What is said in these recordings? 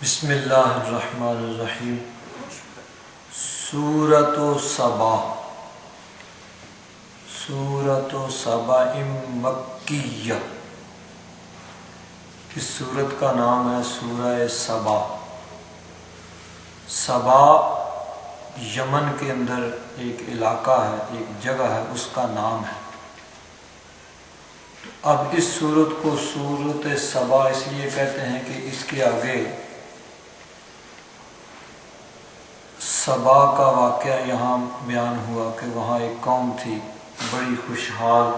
بسم اللہ الرحمن الرحیم۔ سورۃ سبا، سورۃ سبا مکیہ۔ اس سورت کا نام ہے سورہ سبا۔ سبا یمن کے اندر ایک علاقہ ہے، ایک جگہ ہے، اس کا نام ہے۔ اب اس سورت کو سورۃ سبا اس لیے کہتے ہیں کہ اس کے آگے سبا کا واقعہ یہاں بیان ہوا کہ وہاں ایک قوم تھی بڑی خوشحال،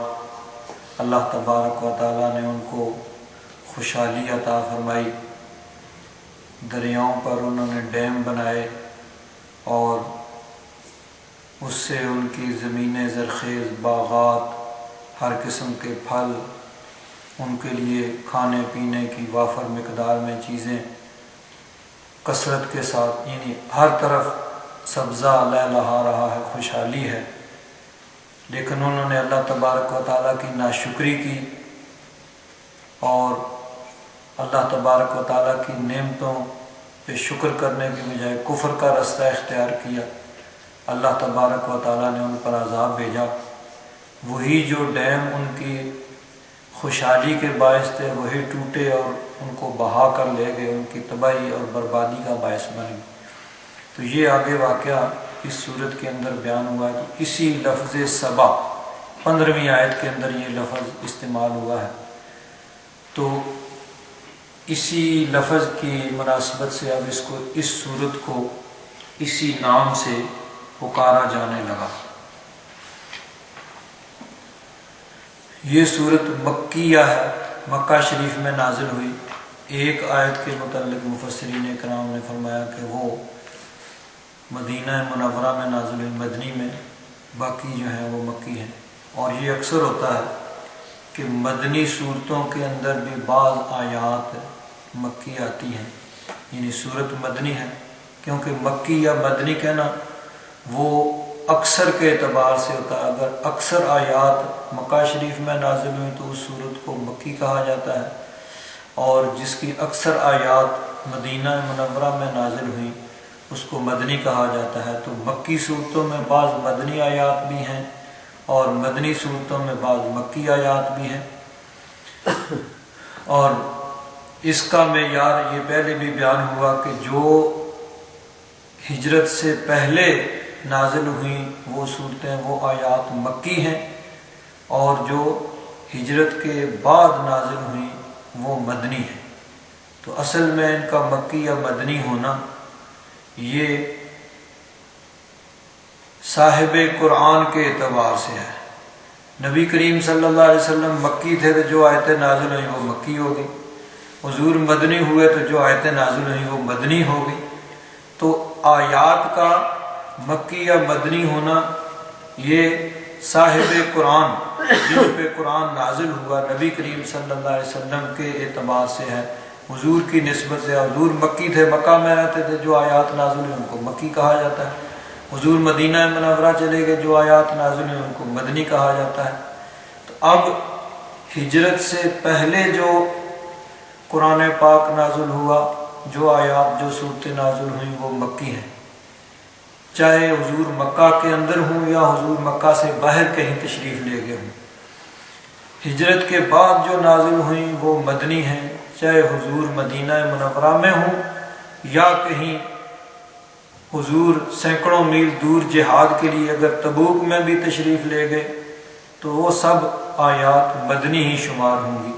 اللہ تبارک و تعالیٰ نے ان کو خوشحالی عطا فرمائی، دریاؤں پر انہوں نے ڈیم بنائے اور اس سے ان کی زمینیں زرخیز، باغات، ہر قسم کے پھل، ان کے لیے کھانے پینے کی وافر مقدار میں چیزیں کثرت کے ساتھ، یعنی ہر طرف سبزہ لہلہا رہا ہے، خوشحالی ہے۔ لیکن انہوں نے اللہ تبارک و تعالیٰ کی ناشکری کی اور اللہ تبارک و تعالیٰ کی نعمتوں پہ شکر کرنے کی بجائے کفر کا رستہ اختیار کیا۔ اللہ تبارک و تعالیٰ نے ان پر عذاب بھیجا۔ وہی جو ڈیم ان کی خوشحالی کے باعث تھے وہی ٹوٹے اور ان کو بہا کر لے گئے، ان کی تباہی اور بربادی کا باعث بن گئے۔ تو یہ آگے واقعہ اس صورت کے اندر بیان ہوا ہے۔ تو اسی لفظ سبا 15ویں آیت کے اندر یہ لفظ استعمال ہوا ہے۔ تو اسی لفظ کی مناسبت سے اب اس صورت کو اسی نام سے پکارا جانے لگا۔ یہ صورت مکیہ ہے، مکہ شریف میں نازل ہوئی۔ ایک آیت کے متعلق مفسرین کرام نے فرمایا کہ وہ مدینہ منورہ میں نازل ہوئی، مدنی میں، باقی جو ہیں وہ مکی ہیں۔ اور یہ اکثر ہوتا ہے کہ مدنی صورتوں کے اندر بھی بعض آیات مکی آتی ہیں، یعنی صورت مدنی ہے، کیونکہ مکی یا مدنی کہنا وہ اکثر کے اعتبار سے ہوتا ہے۔ اگر اکثر آیات مکہ شریف میں نازل ہوئی تو اس صورت کو مکی کہا جاتا ہے، اور جس کی اکثر آیات مدینہ منورہ میں نازل ہوئی اس کو مدنی کہا جاتا ہے۔ تو مکی صورتوں میں بعض مدنی آیات بھی ہیں اور مدنی صورتوں میں بعض مکی آیات بھی ہیں۔ اور اس کا معیار یہ پہلے بھی بیان ہوا کہ جو ہجرت سے پہلے نازل ہوئیں وہ صورتیں، وہ آیات مکی ہیں، اور جو ہجرت کے بعد نازل ہوئیں وہ مدنی ہیں۔ تو اصل میں ان کا مکی یا مدنی ہونا یہ صاحب قرآن کے اعتبار سے ہے۔ نبی کریم صلی اللہ علیہ وسلم مکی تھے تو جو آیتیں نازل ہوئیں وہ مکی ہو گئی، حضور مدنی ہوئے تو جو آیتیں نازل ہوئیں وہ مدنی ہو گئی۔ تو آیات کا مکی یا مدنی ہونا یہ صاحب قرآن، جن پہ قرآن نازل ہوا، نبی کریم صلی اللہ علیہ وسلم کے اعتبار سے ہے، حضور کی نسبت سے۔ حضور مکی تھے، مکہ میں رہتے تھے، جو آیات نازل ہوئی ان کو مکی کہا جاتا ہے۔ حضور مدینہ منورہ چلے گئے، جو آیات نازل ہوئی ان کو مدنی کہا جاتا ہے۔ تو اب ہجرت سے پہلے جو قرآن پاک نازل ہوا، جو آیات، جو صورتیں نازل ہوئیں وہ مکی ہیں، چاہے حضور مکہ کے اندر ہوں یا حضور مکہ سے باہر کہیں تشریف لے گئے ہوں۔ ہجرت کے بعد جو نازل ہوئیں وہ مدنی ہیں، چاہے حضور مدینہ منورہ میں ہوں یا کہیں حضور سینکڑوں میل دور جہاد کے لیے اگر تبوک میں بھی تشریف لے گئے تو وہ سب آیات مدنی ہی شمار ہوں گی۔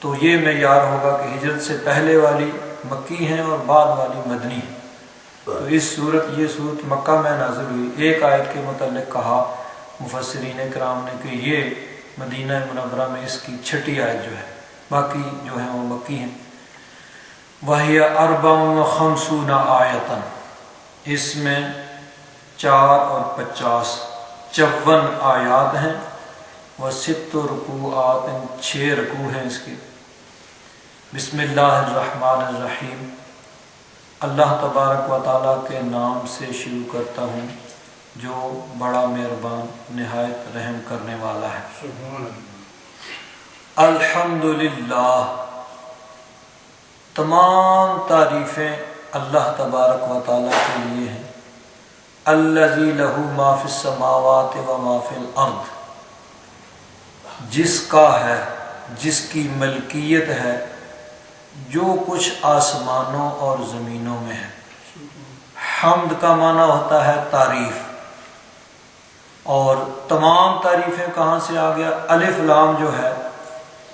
تو یہ معیار ہوگا کہ ہجرت سے پہلے والی مکی ہیں اور بعد والی مدنی ہیں۔ تو یہ صورت مکہ میں نازل ہوئی۔ ایک آیت کے متعلق کہا مفسرین کرام نے کہ یہ مدینہ منورہ میں اس کی 6ٹھی آیت جو ہے، باقی جو ہیں وہ مکی ہیں۔ وَهِيَ 54 آیتاً، اس میں 4 اور 50 54 آیات ہیں، و6 رکوعات، 6 رکوع ہیں اس کے۔ بسم اللہ الرحمن الرحیم، اللہ تبارک و تعالیٰ کے نام سے شروع کرتا ہوں جو بڑا مہربان نہایت رحم کرنے والا ہے۔ سبحان اللہ۔ الحمدللہ، تمام تعریفیں اللہ تبارک و تعالیٰ کے لیے ہیں۔ الذی لہ ما فی السماوات و ما فی الارض، جس کا ہے، جس کی ملکیت ہے جو کچھ آسمانوں اور زمینوں میں ہے۔ حمد کا معنی ہوتا ہے تعریف، اور تمام تعریفیں کہاں سے آ گیا؟ الف لام جو ہے،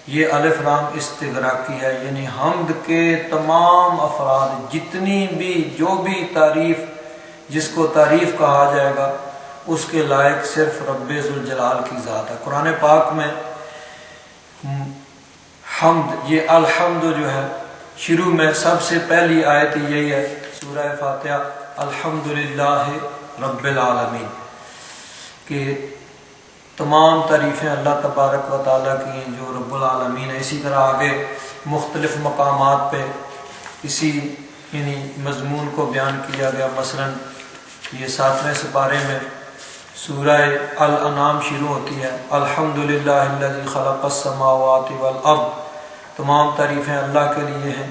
یہ الف لام استغراقی ہے، یعنی حمد کے تمام افراد، جتنی بھی جو بھی تعریف، جس کو تعریف کہا جائے گا، اس کے لائق صرف رب ذوالجلال کی ذات ہے۔ قرآن پاک میں حمد، یہ الحمد جو ہے، شروع میں سب سے پہلی آیت یہی ہے سورہ فاتحہ، الحمدللہ رب العالمین، کہ تمام تعریفیں اللہ تبارک و تعالیٰ کی ہیں جو رب العالمین ہے۔ اسی طرح آگے مختلف مقامات پہ اسی یعنی مضمون کو بیان کیا گیا۔ مثلا یہ 7ویں سپارے میں سورہ الانعام شروع ہوتی ہے، الحمدللہ الذی خلق السماوات والارض، تمام تعریفیں اللہ کے لیے ہیں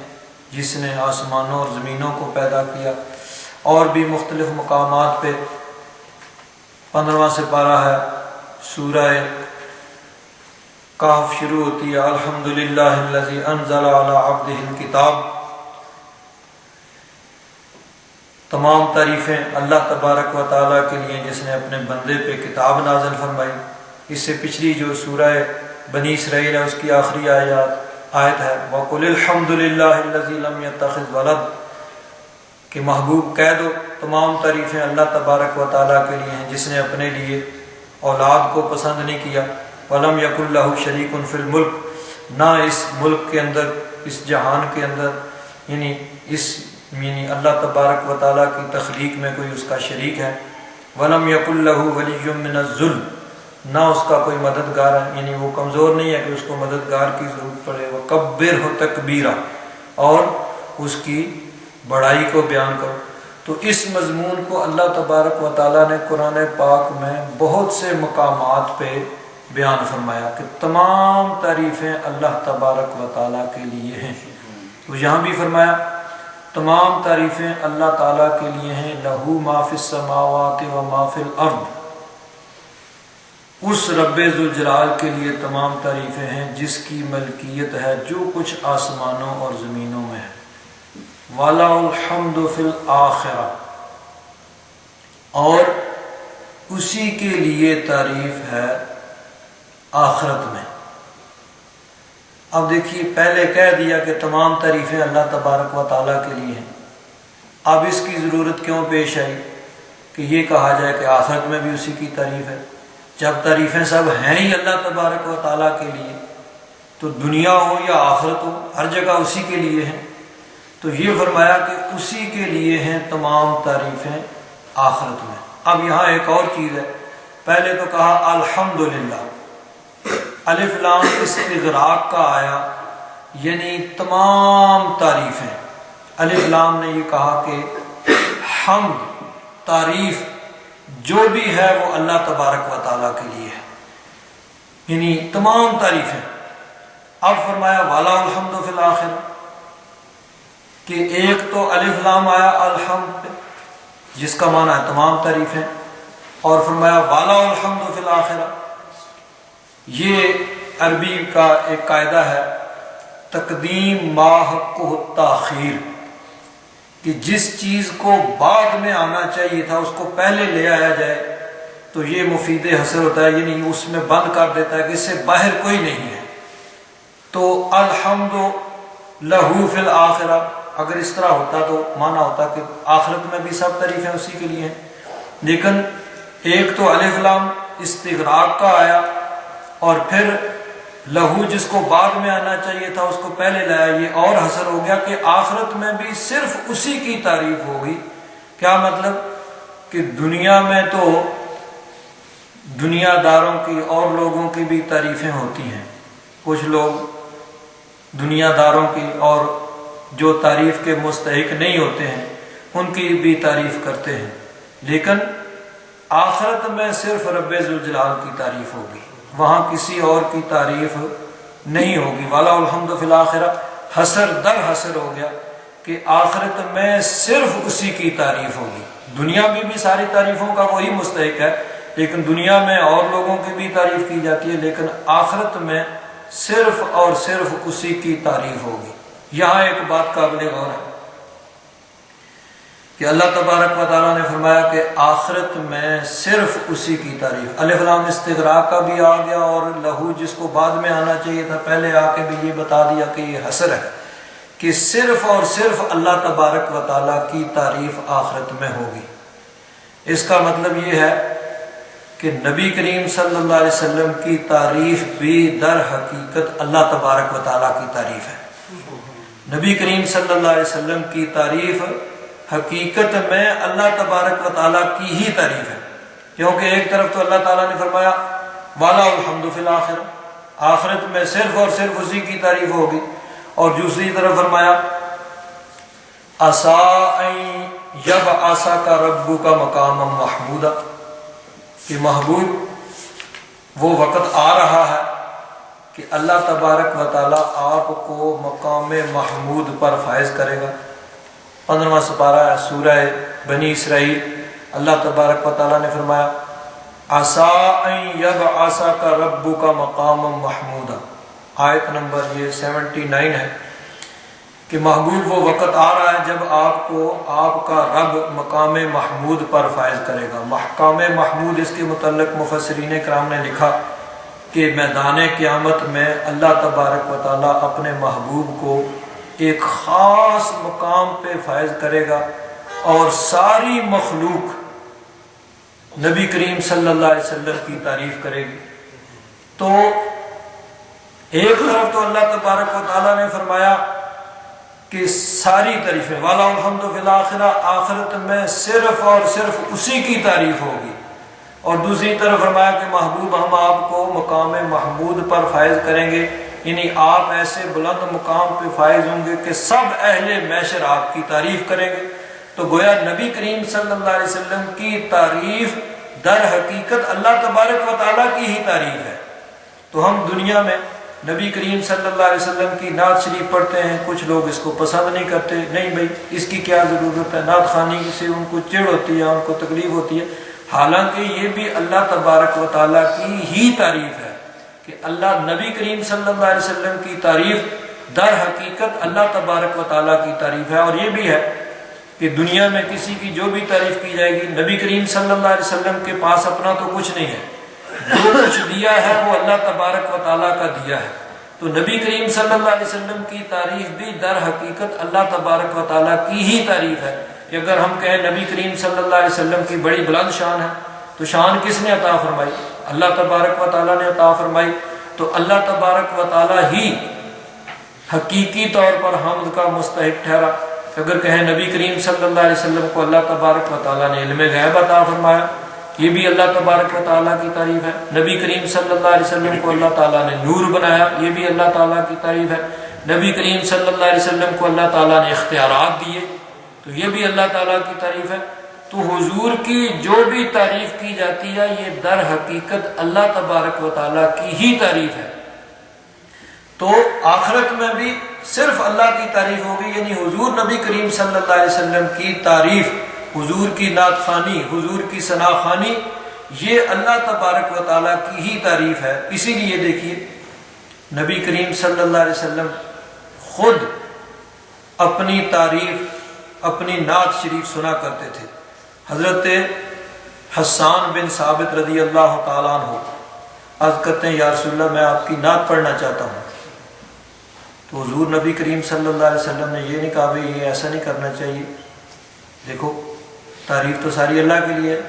جس نے آسمانوں اور زمینوں کو پیدا کیا۔ اور بھی مختلف مقامات پہ 15واں سپارہ ہے، سورہ کہف شروع ہوتی ہے، الحمدللہ الذی انزل علی عبدہ الکتاب، تمام تعریفیں اللہ تبارک و تعالیٰ کے لیے جس نے اپنے بندے پہ کتاب نازل فرمائی۔ اس سے پچھلی جو سورہ بنی اسرائیل ہے اس کی آخری آیت ہے، وَقُلِ الْحَمْدُ لِلَّهِ الَّذِي لَمْ يَتَّخِذْ وَلَدٍ، کہ محبوب کہہ دو تمام تعریفیں اللہ تبارک و تعالیٰ کے لیے ہیں جس نے اپنے لیے اولاد کو پسند نہیں کیا، وَلَمْ يَكُنْ لَهُ شَرِيكٌ فِي الْمُلْكِ، نہ اس ملک کے اندر، اس جہان کے اندر، یعنی اللہ تبارک و تعالیٰ کی تخلیق میں کوئی اس کا شریک ہے۔ وَلَمْ يَكُنْ لَهُ وَلِيٌّ مِّنَ الذُّلِّ، نہ اس کا کوئی مددگار ہے، یعنی وہ کمزور نہیں ہے کہ اس کو مددگار کی ضرورت پڑے۔ وَكَبِّرْهُ تَكْبِيرًا، اور اس کی بڑائی کو بیان کرو۔ تو اس مضمون کو اللہ تبارک و تعالیٰ نے قرآن پاک میں بہت سے مقامات پہ بیان فرمایا کہ تمام تعریفیں اللہ تبارک و تعالیٰ کے لیے ہیں۔ تو یہاں بھی فرمایا تمام تعریفیں اللہ تعالیٰ کے لیے ہیں، لہو ما فی السماوات و ما فی الارض، اس رب ذوالجلال کے لیے تمام تعریفیں ہیں جس کی ملکیت ہے جو کچھ آسمانوں اور زمینوں میں ہے۔ وَلَهُ الْحَمْدُ فِي الْآخِرَةِ، اور اسی کے لیے تعریف ہے آخرت میں۔ اب دیکھیے، پہلے کہہ دیا کہ تمام تعریفیں اللہ تبارک و تعالیٰ کے لیے ہیں، اب اس کی ضرورت کیوں پیش آئی کہ یہ کہا جائے کہ آخرت میں بھی اسی کی تعریف ہے؟ جب تعریفیں سب ہیں ہی اللہ تبارک و تعالیٰ کے لیے، تو دنیا ہو یا آخرت ہو ہر جگہ اسی کے لیے ہیں۔ تو یہ فرمایا کہ اسی کے لیے ہیں تمام تعریفیں آخرت میں۔ اب یہاں ایک اور چیز ہے، پہلے تو کہا الحمدللہ، الف لام استغراق کا آیا، یعنی تمام تعریفیں۔ الف لام نے یہ کہا کہ حمد، تعریف جو بھی ہے وہ اللہ تبارک و تعالیٰ کے لیے ہے، یعنی تمام تعریفیں۔ اب فرمایا وَلَهُ الْحَمْدُ فِي الْآخِرَةِ، کہ ایک تو الف لام آیا الحمد پہ جس کا معنی ہے تمام تعریفیں، اور فرمایا وَلَهُ الْحَمْدُ فِي الْآخِرَةِ۔ یہ عربی کا ایک قاعدہ ہے، تقدیم ما حقہ التاخیر، کہ جس چیز کو بعد میں آنا چاہیے تھا اس کو پہلے لے آیا جائے تو یہ مفید حصر ہوتا ہے، یعنی اس میں بند کر دیتا ہے کہ اس سے باہر کوئی نہیں ہے۔ تو الحمد لہو فی الآخرہ، اگر اس طرح ہوتا تو مانا ہوتا کہ آخرت میں بھی سب تعریفیں اسی کے لیے ہیں، لیکن ایک تو الف لام استغراق کا آیا، اور پھر لہو جس کو بعد میں آنا چاہیے تھا اس کو پہلے لایا، یہ اور حسر ہو گیا کہ آخرت میں بھی صرف اسی کی تعریف ہوگی۔ کیا مطلب؟ کہ دنیا میں تو دنیا داروں کی اور لوگوں کی بھی تعریفیں ہوتی ہیں، کچھ لوگ دنیا داروں کی اور جو تعریف کے مستحق نہیں ہوتے ہیں ان کی بھی تعریف کرتے ہیں، لیکن آخرت میں صرف رب ذوالجلال کی تعریف ہوگی، وہاں کسی اور کی تعریف نہیں ہوگی۔ وَلَهُ الْحَمْدُ فِي الْآخِرَةِ، حسر در حسر ہو گیا کہ آخرت میں صرف اسی کی تعریف ہوگی۔ دنیا میں بھی ساری تعریفوں کا وہی مستحق ہے، لیکن دنیا میں اور لوگوں کی بھی تعریف کی جاتی ہے، لیکن آخرت میں صرف اور صرف اسی کی تعریف ہوگی۔ یہاں ایک بات قابل غور ہے کہ اللہ تبارک و تعالیٰ نے فرمایا کہ آخرت میں صرف اسی کی تعریف۔ الف لام استغراق کا بھی آ گیا، اور لہو جس کو بعد میں آنا چاہیے تھا پہلے آ کے بھی یہ بتا دیا کہ یہ حسر ہے کہ صرف اور صرف اللہ تبارک و تعالیٰ کی تعریف آخرت میں ہوگی۔ اس کا مطلب یہ ہے کہ نبی کریم صلی اللہ علیہ وسلم کی تعریف بھی در حقیقت اللہ تبارک و تعالیٰ کی تعریف ہے۔ نبی کریم صلی اللہ علیہ وسلم کی تعریف حقیقت میں اللہ تبارک و تعالیٰ کی ہی تعریف ہے، کیونکہ ایک طرف تو اللہ تعالیٰ نے فرمایا والا الحمد فی الآخرہ، آخرت میں صرف اور صرف اسی کی تعریف ہوگی، اور دوسری طرف فرمایا عسیٰ ان یبعثک ربک مقاما محمودا، کہ محبوب وہ وقت آ رہا ہے کہ اللہ تبارک و تعالیٰ آپ کو مقام محمود پر فائز کرے گا۔ 15واں سپارہ ہے سورہ بنی اسرائیل، اللہ تبارک و تعالیٰ نے فرمایا عسیٰ ان یبعثک ربک مقاما محمودا، آیت نمبر یہ 79 ہے کہ محبوب وہ وقت آ رہا ہے جب آپ کو آپ کا رب مقام محمود پر فائز کرے گا۔ مقام محمود، اس کے متعلق مفسرین کرام نے لکھا کہ میدان قیامت میں اللہ تبارک و تعالیٰ اپنے محبوب کو ایک خاص مقام پہ فائز کرے گا، اور ساری مخلوق نبی کریم صلی اللہ علیہ وسلم کی تعریف کرے گی۔ تو ایک طرف تو اللہ تبارک و تعالیٰ نے فرمایا کہ ساری تعریفیں والا الحمد فی الآخرہ، آخرت میں صرف اور صرف اسی کی تعریف ہوگی، اور دوسری طرف فرمایا کہ محبوب ہم آپ کو مقام محمود پر فائز کریں گے، یعنی آپ ایسے بلند مقام پہ فائز ہوں گے کہ سب اہل محشر آپ کی تعریف کریں گے۔ تو گویا نبی کریم صلی اللہ علیہ وسلم کی تعریف در حقیقت اللہ تبارک و تعالیٰ کی ہی تعریف ہے۔ تو ہم دنیا میں نبی کریم صلی اللہ علیہ وسلم کی نعت شریف پڑھتے ہیں، کچھ لوگ اس کو پسند نہیں کرتے، نہیں بھائی اس کی کیا ضرورت ہے، نعت خوانی سے ان کو چڑ ہوتی ہے، ان کو تکلیف ہوتی ہے، حالانکہ یہ بھی اللہ تبارک و تعالیٰ کی ہی تعریف ہے کہ اللہ نبی کریم صلی اللہ علیہ وسلم کی تعریف در حقیقت اللہ تبارک و تعالیٰ کی تعریف ہے۔ اور یہ بھی ہے کہ دنیا میں کسی کی جو بھی تعریف کی جائے گی، نبی کریم صلی اللہ علیہ وسلم کے پاس اپنا تو کچھ نہیں ہے، جو کچھ دیا ہے وہ اللہ تبارک و تعالیٰ کا دیا ہے۔ تو نبی کریم صلی اللہ علیہ وسلم کی تعریف بھی در حقیقت اللہ تبارک و تعالیٰ کی ہی تعریف ہے۔ کہ اگر ہم کہیں نبی کریم صلی اللہ علیہ وسلم کی بڑی بلند شان ہے، تو شان کس نے عطا فرمائی؟ اللہ تبارک و تعالیٰ نے عطا فرمائی۔ تو اللہ تبارک و تعالیٰ ہی حقیقی طور پر حمد کا مستحق ٹھہرا۔ اگر کہیں نبی کریم صلی اللہ علیہ وسلم کو اللہ تبارک و تعالیٰ نے علم غیب عطا فرمایا، یہ بھی اللہ تبارک و تعالیٰ کی تعریف ہے۔ نبی کریم صلی اللہ علیہ وسلم کو اللہ تعالیٰ نے نور بنایا، یہ بھی اللہ تعالیٰ کی تعریف ہے۔ نبی کریم صلی اللہ علیہ وسلم کو اللہ تعالیٰ نے اختیارات دیے، تو یہ بھی اللہ تعالیٰ کی تعریف ہے۔ تو حضور کی جو بھی تعریف کی جاتی ہے یہ در حقیقت اللہ تبارک و تعالیٰ کی ہی تعریف ہے۔ تو آخرت میں بھی صرف اللہ کی تعریف ہوگی، یعنی حضور نبی کریم صلی اللہ علیہ وسلم کی تعریف، حضور کی نعت خوانی، حضور کی ثنا خوانی، یہ اللہ تبارک و تعالیٰ کی ہی تعریف ہے۔ اسی لیے دیکھیے نبی کریم صلی اللہ علیہ وسلم خود اپنی تعریف، اپنی نعت شریف سنا کرتے تھے۔ حضرت حسان بن ثابت رضی اللہ تعالیٰ عنہ عرض کرتے ہیں یا رسول اللہ میں آپ کی نعت پڑھنا چاہتا ہوں۔ تو حضور نبی کریم صلی اللہ علیہ وسلم نے یہ نہیں کہا بھائی یہ ایسا نہیں کرنا چاہیے، دیکھو تعریف تو ساری اللہ کے لیے،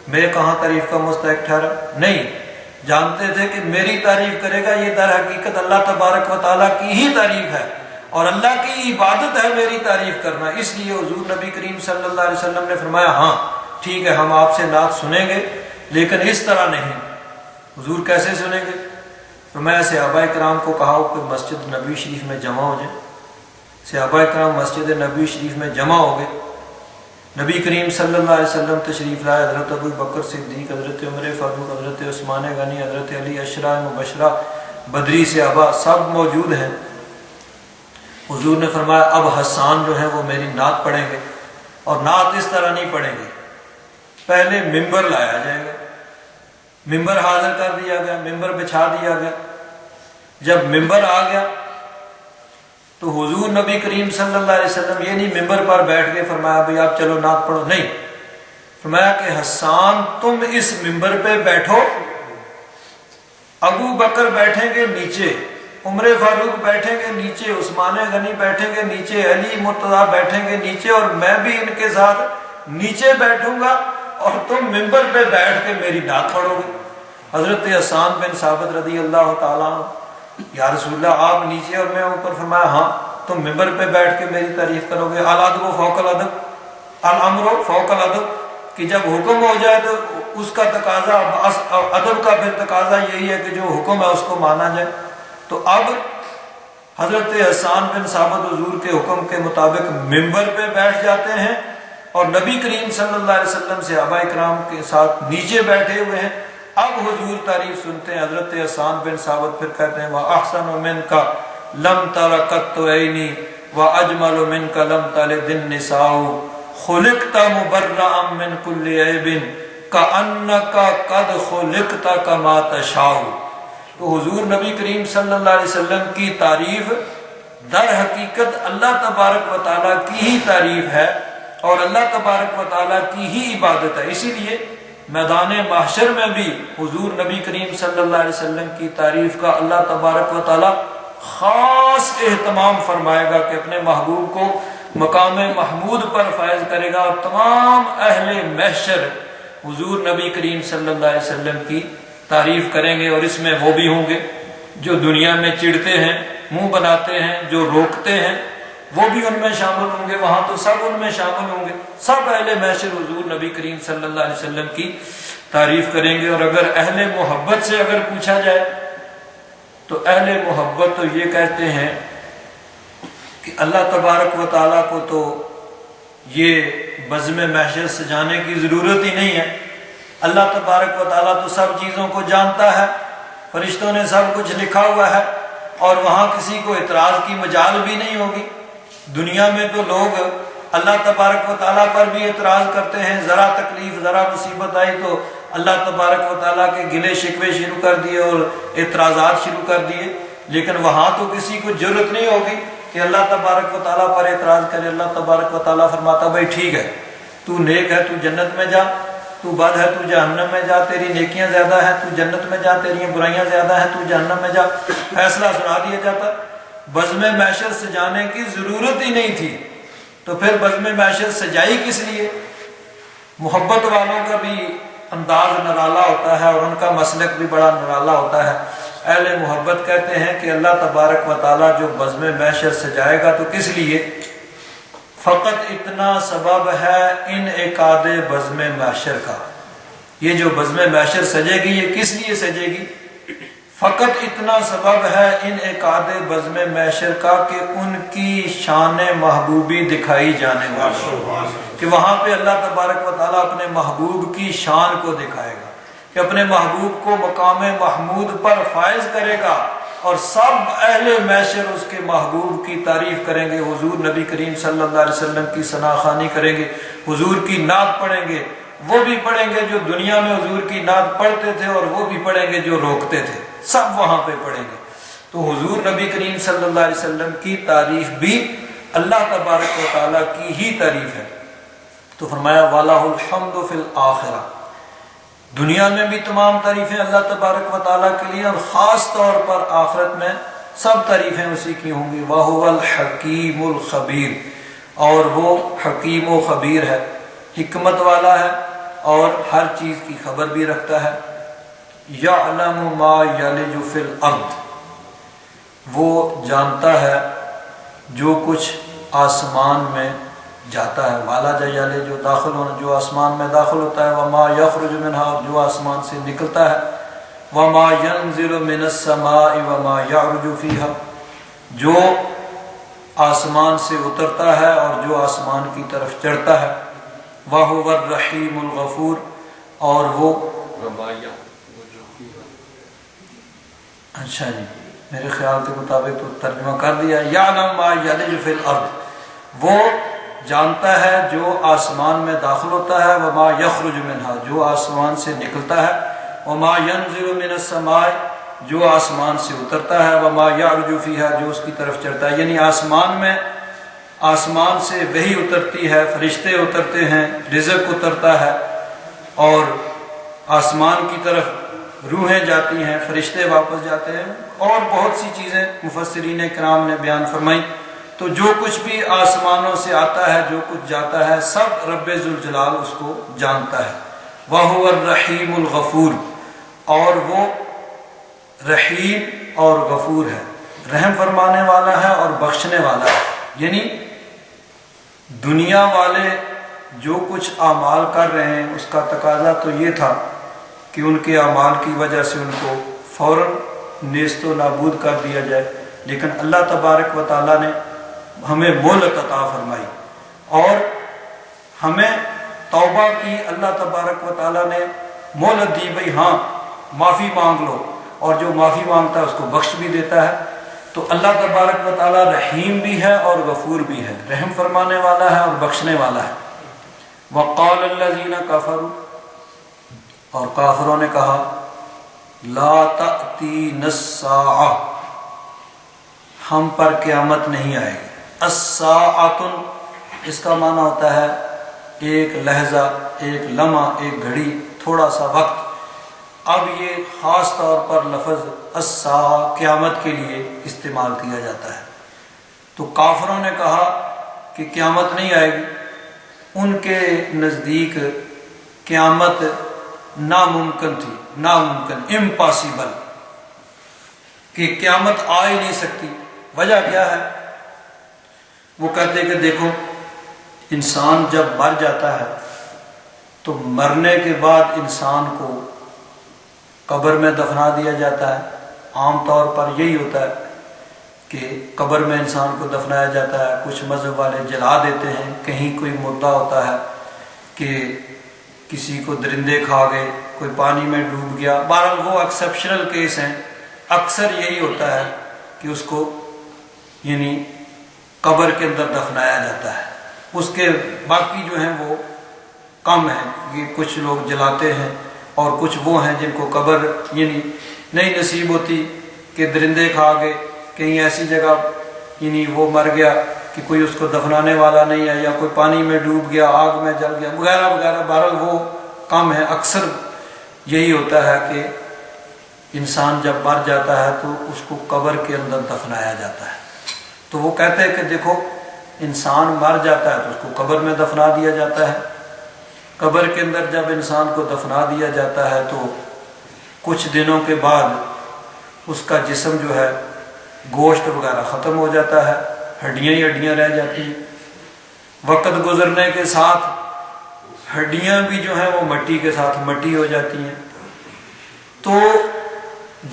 میں کہاں تعریف کا مستحق ٹھہرا؟ نہیں، جانتے تھے کہ میری تعریف کرے گا یہ در حقیقت اللہ تبارک و تعالیٰ کی ہی تعریف ہے، اور اللہ کی عبادت ہے میری تعریف کرنا۔ اس لیے حضور نبی کریم صلی اللہ علیہ وسلم نے فرمایا ہاں ٹھیک ہے ہم آپ سے نعت سنیں گے، لیکن اس طرح نہیں۔ حضور کیسے سنیں گے؟ تو میں صحابہ کرام کو کہا کہ مسجد نبوی شریف میں جمع ہو جائیں۔ صحابہ کرام مسجد نبوی شریف میں جمع ہو گئے۔ نبی کریم صلی اللہ علیہ وسلم تشریف لائے، حضرت ابو بکر صدیق، حضرت عمر فاروق، حضرت عثمان غنی، حضرت علی، عشرہ مبشرہ، بدری صحابہ سب موجود ہیں۔ حضور نے فرمایا اب حسان جو ہے وہ میری نعت پڑھیں گے، اور نعت اس طرح نہیں پڑھیں گے، پہلے ممبر لایا جائے گا، ممبر حاضر کر دیا گیا، ممبر بچھا دیا گیا۔ جب ممبر آ گیا تو حضور نبی کریم صلی اللہ علیہ وسلم یہ نہیں ممبر پر بیٹھ کے فرمایا بھئی آپ چلو نعت پڑھو، نہیں، فرمایا کہ حسان تم اس ممبر پہ بیٹھو، ابو بکر بیٹھیں گے نیچے، عمر فاروق بیٹھیں گے نیچے، عثمان غنی بیٹھیں گے نیچے، علی مرتضیٰ بیٹھیں گے نیچے، اور میں بھی ان کے ساتھ نیچے بیٹھوں گا، اور تم ممبر پہ بیٹھ کے میری نعت پڑھو گے۔ حضرت حسان بن ثابت رضی اللہ تعالیٰ عنہ، یا رسول اللہ آپ نیچے اور میں اوپر، فرمایا ہاں تم ممبر پہ بیٹھ کے میری تعریف کرو گے۔ الادب فوق الادب، الامر فوق الادب، کہ جب حکم ہو جائے تو اس کا تقاضا، ادب کا پھر تقاضا یہی ہے کہ جو حکم ہے اس کو مانا جائے۔ تو اب حضرت حسان بن ثابت حضور کے حکم کے مطابق ممبر پہ بیٹھ جاتے ہیں، اور نبی کریم صلی اللہ علیہ وسلم صحابہ اکرام کے ساتھ نیچے بیٹھے ہوئے ہیں۔ اب حضور تعریف سنتے ہیں، حضرت حسان بن ثابت پھر کہتے ہیں وَأَحْسَنُ مِنْكَ لَمْ تَرَ قَطُّ عَيْنِي وَأَجْمَلُ مِنْكَ لَمْ تَلِدِ النِّسَاءُ خُلِقْتَ مُبَرَّأً مِنْ كُلِّ عَيْبٍ كَأَنَّكَ قَدْ خُلِقْتَ كَمَا تَشَاءُ۔ تو حضور نبی کریم صلی اللہ علیہ وسلم کی تعریف در حقیقت اللہ تبارک و تعالیٰ کی ہی تعریف ہے، اور اللہ تبارک و تعالیٰ کی ہی عبادت ہے۔ اسی لیے میدان محشر میں بھی حضور نبی کریم صلی اللہ علیہ وسلم کی تعریف کا اللہ تبارک و تعالیٰ خاص اہتمام فرمائے گا کہ اپنے محبوب کو مقام محمود پر فائز کرے گا، اور تمام اہل محشر حضور نبی کریم صلی اللہ علیہ وسلم کی تعریف کریں گے، اور اس میں وہ بھی ہوں گے جو دنیا میں چڑھتے ہیں، منہ بناتے ہیں، جو روکتے ہیں، وہ بھی ان میں شامل ہوں گے، وہاں تو سب ان میں شامل ہوں گے، سب اہل محشر حضور نبی کریم صلی اللہ علیہ وسلم کی تعریف کریں گے۔ اور اگر اہل محبت سے اگر پوچھا جائے تو اہل محبت تو یہ کہتے ہیں کہ اللہ تبارک و تعالیٰ کو تو یہ بزم محشر سجانے کی ضرورت ہی نہیں ہے، اللہ تبارک و تعالیٰ تو سب چیزوں کو جانتا ہے، فرشتوں نے سب کچھ لکھا ہوا ہے، اور وہاں کسی کو اعتراض کی مجال بھی نہیں ہوگی۔ دنیا میں تو لوگ اللہ تبارک و تعالیٰ پر بھی اعتراض کرتے ہیں، ذرا تکلیف ذرا مصیبت آئی تو اللہ تبارک و تعالیٰ کے گلے شکوے شروع کر دیے اور اعتراضات شروع کر دیے، لیکن وہاں تو کسی کو جرت نہیں ہوگی کہ اللہ تبارک و تعالیٰ پر اعتراض کرے۔ اللہ تبارک و تعالیٰ فرماتا بھائی ٹھیک ہے، تو نیک ہے تو جنت میں جا، تو بد ہے تو جہنم میں جا، تیری نیکیاں زیادہ ہیں تو جنت میں جا، تیری برائیاں زیادہ ہیں تو جہنم میں جا، فیصلہ سنا دیا جاتا۔ بزم محشر سجانے کی ضرورت ہی نہیں تھی، تو پھر بزم محشر سجائی کس لیے؟ محبت والوں کا بھی انداز نرالا ہوتا ہے، اور ان کا مسلک بھی بڑا نرالا ہوتا ہے۔ اہل محبت کہتے ہیں کہ اللہ تبارک و تعالیٰ جو بزم محشر سجائے گا تو کس لیے؟ فقط اتنا سبب ہے انعقاد بزم محشر کا، یہ جو بزم محشر سجے گی یہ کس لیے سجے گی؟ فقط اتنا سبب ہے انعقاد بزم محشر کا کہ ان کی شان محبوبی دکھائی جانے والی، کہ وہاں پہ اللہ تبارک و تعالیٰ اپنے محبوب کی شان کو دکھائے گا، کہ اپنے محبوب کو مقام محمود پر فائز کرے گا، اور سب اہل محشر اس کے محبوب کی تعریف کریں گے، حضور نبی کریم صلی اللہ علیہ وسلم کی ثنا خوانی کریں گے، حضور کی نعت پڑھیں گے، وہ بھی پڑھیں گے جو دنیا میں حضور کی نعت پڑھتے تھے، اور وہ بھی پڑھیں گے جو روکتے تھے، سب وہاں پہ پڑھیں گے۔ تو حضور نبی کریم صلی اللہ علیہ وسلم کی تعریف بھی اللہ تبارک و تعالیٰ کی ہی تعریف ہے۔ تو فرمایا وَلَهُ الْحَمْدُ فِي الْآخِرَةِ، دنیا میں بھی تمام تعریفیں اللہ تبارک و تعالیٰ کے لیے، اور خاص طور پر آخرت میں سب تعریفیں اسی کی ہوں گی۔ وَهُوَ الْحَكِيمُ الْخَبِيرُ، اور وہ حکیم و خبیر ہے، حکمت والا ہے، اور ہر چیز کی خبر بھی رکھتا ہے۔ یعلم ما یلج فی الارض، وہ جانتا ہے جو کچھ آسمان میں جاتا ہے، والا جیالے جو داخل ہونا، جو آسمان میں داخل ہوتا ہے، وما یخرج منہا، اور جو آسمان سے نکلتا ہے، وما ینزل من السماء وما یعرج فیہا، جو آسمان سے اترتا ہے اور جو آسمان کی طرف چڑھتا ہے، وَهُوَ الرَّحِيمُ الْغَفُورُ، اور وہ اچھا جی میرے خیال کے مطابق تو ترجمہ کر دیا، یعلم ما یلج فی الارض، وہ جانتا ہے جو آسمان میں داخل ہوتا ہے، وما یخرج منہا، جو آسمان سے نکلتا ہے، وما ینزل من السماء، جو آسمان سے اترتا ہے، وما یعرج فیہا، جو اس کی طرف چڑھتا ہے۔ یعنی آسمان میں، آسمان سے وحی اترتی ہے، فرشتے اترتے ہیں، رزق اترتا ہے، اور آسمان کی طرف روحیں جاتی ہیں، فرشتے واپس جاتے ہیں، اور بہت سی چیزیں مفسرین کرام نے بیان فرمائی۔ تو جو کچھ بھی آسمانوں سے آتا ہے، جو کچھ جاتا ہے، سب رب ذوالجلال اس کو جانتا ہے۔ وَهُوَ الرَّحِيمُ الْغَفُورُ، اور وہ رحیم اور غفور ہے، رحم فرمانے والا ہے اور بخشنے والا ہے۔ یعنی دنیا والے جو کچھ اعمال کر رہے ہیں، اس کا تقاضا تو یہ تھا کہ ان کے اعمال کی وجہ سے ان کو فوراً نیست و نابود کر دیا جائے، لیکن اللہ تبارک و تعالیٰ نے ہمیں مہلت عطا فرمائی اور ہمیں توبہ کی، اللہ تبارک و تعالیٰ نے مہلت دی، بھئی ہاں معافی مانگ لو، اور جو معافی مانگتا ہے اس کو بخش بھی دیتا ہے۔ تو اللہ تبارک و تعالیٰ رحیم بھی ہے اور غفور بھی ہے، رحم فرمانے والا ہے اور بخشنے والا ہے۔ وقال الذین کفروا، اور کافروں نے کہا، لا تأتینا الساعہ، ہم پر قیامت نہیں آئے گی۔ الساعۃ، اس کا معنی ہوتا ہے ایک لحظہ، ایک لمحہ، ایک گھڑی، تھوڑا سا وقت۔ اب یہ خاص طور پر لفظ الساعہ قیامت کے لیے استعمال کیا جاتا ہے۔ تو کافروں نے کہا کہ قیامت نہیں آئے گی، ان کے نزدیک قیامت ناممکن تھی، ناممکن، امپاسبل، کہ قیامت آ ہی نہیں سکتی۔ وجہ کیا ہے؟ وہ کہتے کہ دیکھو، انسان جب مر جاتا ہے تو مرنے کے بعد انسان کو قبر میں دفنا دیا جاتا ہے۔ عام طور پر یہی ہوتا ہے کہ قبر میں انسان کو دفنایا جاتا ہے، کچھ مذہب والے جلا دیتے ہیں، کہیں کوئی مردہ ہوتا ہے کہ کسی کو درندے کھا گئے، کوئی پانی میں ڈوب گیا، بہرحال وہ ایکسیپشنل کیس ہیں، اکثر یہی ہوتا ہے کہ اس کو یعنی قبر کے اندر دفنایا جاتا ہے۔ اس کے باقی جو ہیں وہ کم ہیں، یہ کچھ لوگ جلاتے ہیں، اور کچھ وہ ہیں جن کو قبر یعنی نہیں نصیب ہوتی، کہ درندے کھا گئے، کہیں ایسی جگہ یعنی وہ مر گیا کہ کوئی اس کو دفنانے والا نہیں ہے، یا کوئی پانی میں ڈوب گیا، آگ میں جل گیا، وغیرہ وغیرہ۔ بہرحال وہ کم ہے، اکثر یہی ہوتا ہے کہ انسان جب مر جاتا ہے تو اس کو قبر کے اندر دفنایا جاتا ہے۔ تو وہ کہتے ہیں کہ دیکھو، انسان مر جاتا ہے تو اس کو قبر میں دفنا دیا جاتا ہے۔ قبر کے اندر جب انسان کو دفنا دیا جاتا ہے تو کچھ دنوں کے بعد اس کا جسم جو ہے، گوشت وغیرہ ختم ہو جاتا ہے، ہڈیاں ہی ہڈیاں رہ جاتی ہیں۔ وقت گزرنے کے ساتھ ہڈیاں بھی جو ہیں وہ مٹی کے ساتھ مٹی ہو جاتی ہیں۔ تو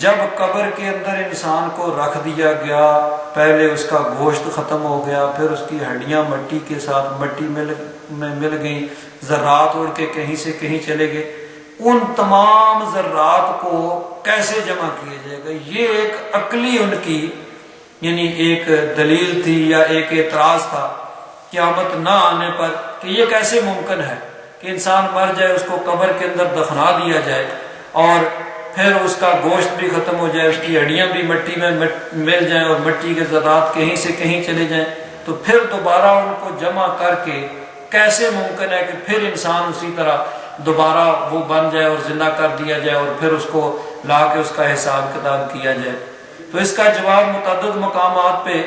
جب قبر کے اندر انسان کو رکھ دیا گیا، پہلے اس کا گوشت ختم ہو گیا، پھر اس کی ہڈیاں مٹی کے ساتھ مٹی میں مل گئیں، ذرات اڑ کے کہیں سے کہیں چلے گئے، ان تمام ذرات کو کیسے جمع کیا جائے گا؟ یہ ایک عقلی ان کی یعنی ایک دلیل تھی یا ایک اعتراض تھا قیامت نہ آنے پر، کہ یہ کیسے ممکن ہے کہ انسان مر جائے، اس کو قبر کے اندر دفنا دیا جائے، اور پھر اس کا گوشت بھی ختم ہو جائے، اس کی ہڈیاں بھی مٹی میں مل جائیں، اور مٹی کے ذرات کہیں سے کہیں چلے جائیں، تو پھر دوبارہ ان کو جمع کر کے کیسے ممکن ہے کہ پھر انسان اسی طرح دوبارہ وہ بن جائے اور زندہ کر دیا جائے، اور پھر اس کو لا کے اس کا حساب کتاب کیا جائے؟ تو اس کا جواب متعدد مقامات پہ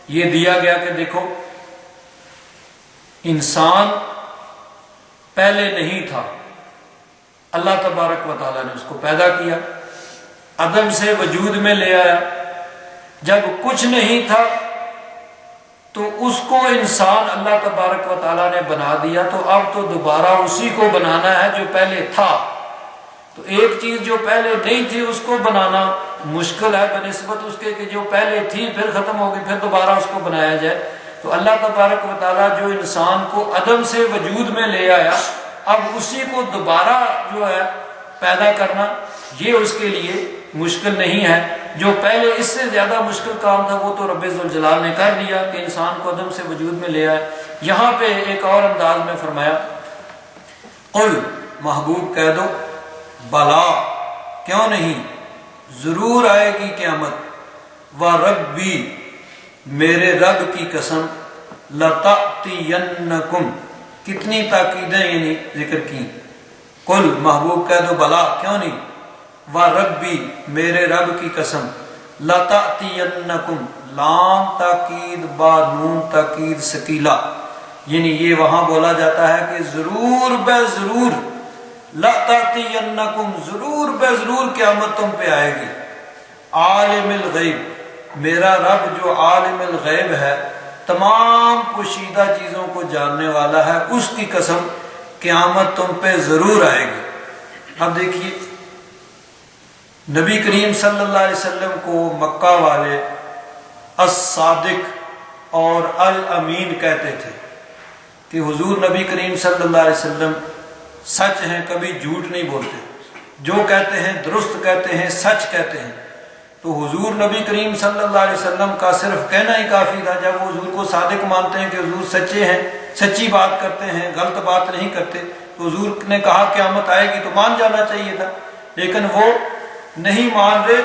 یہ دیا گیا کہ دیکھو، انسان پہلے نہیں تھا، اللہ تبارک و تعالیٰ نے اس کو پیدا کیا، عدم سے وجود میں لے آیا۔ جب کچھ نہیں تھا تو اس کو انسان اللہ تبارک و تعالیٰ نے بنا دیا، تو اب تو دوبارہ اسی کو بنانا ہے جو پہلے تھا۔ تو ایک چیز جو پہلے نہیں تھی اس کو بنانا مشکل ہے بنسبت اس کے کہ جو پہلے تھی پھر ختم ہو گئی، پھر دوبارہ اس کو بنایا جائے۔ تو اللہ تبارک و تعالیٰ جو انسان کو عدم سے وجود میں لے آیا، اب اسی کو دوبارہ جو ہے پیدا کرنا، یہ اس کے لیے مشکل نہیں ہے۔ جو پہلے اس سے زیادہ مشکل کام تھا وہ تو رب ذوالجلال نے کر لیا کہ انسان کو عدم سے وجود میں لے آئے۔ یہاں پہ ایک اور انداز میں فرمایا قل، محبوب کہہ دو، بلا، کیوں نہیں، ضرور آئے گی قیامت، وَرَبِّی، میرے رب کی قسم، لَتَأْتِيَنَّكُمْ، کتنی تاکیدیں یعنی ذکر کی، قل، محبوب کہہ دو، بلا، کیوں نہیں، وَرَبِّی، میرے رب کی قسم، لَتَأْتِيَنَّكُمْ، لام تاکید با نون تاکید ثقیلہ، یعنی یہ وہاں بولا جاتا ہے کہ ضرور بے ضرور، لَتَأْتِيَنَّكُمْ، ضرور بے ضرور قیامت تم پہ آئے گی، عالم الغیب، میرا رب جو عالم الغیب ہے، تمام پوشیدہ چیزوں کو جاننے والا ہے، اس کی قسم قیامت تم پہ ضرور آئے گی۔ اب دیکھیے نبی کریم صلی اللہ علیہ وسلم کو مکہ والے الصادق اور الامین کہتے تھے کہ حضور نبی کریم صلی اللہ علیہ وسلم سچ ہیں، کبھی جھوٹ نہیں بولتے، جو کہتے ہیں درست کہتے ہیں، سچ کہتے ہیں۔ تو حضور نبی کریم صلی اللہ علیہ وسلم کا صرف کہنا ہی کافی تھا، جب وہ حضور کو صادق مانتے ہیں کہ حضور سچے ہیں، سچی بات کرتے ہیں، غلط بات نہیں کرتے، تو حضور نے کہا قیامت آئے گی تو مان جانا چاہیے تھا، لیکن وہ نہیں مان رہے۔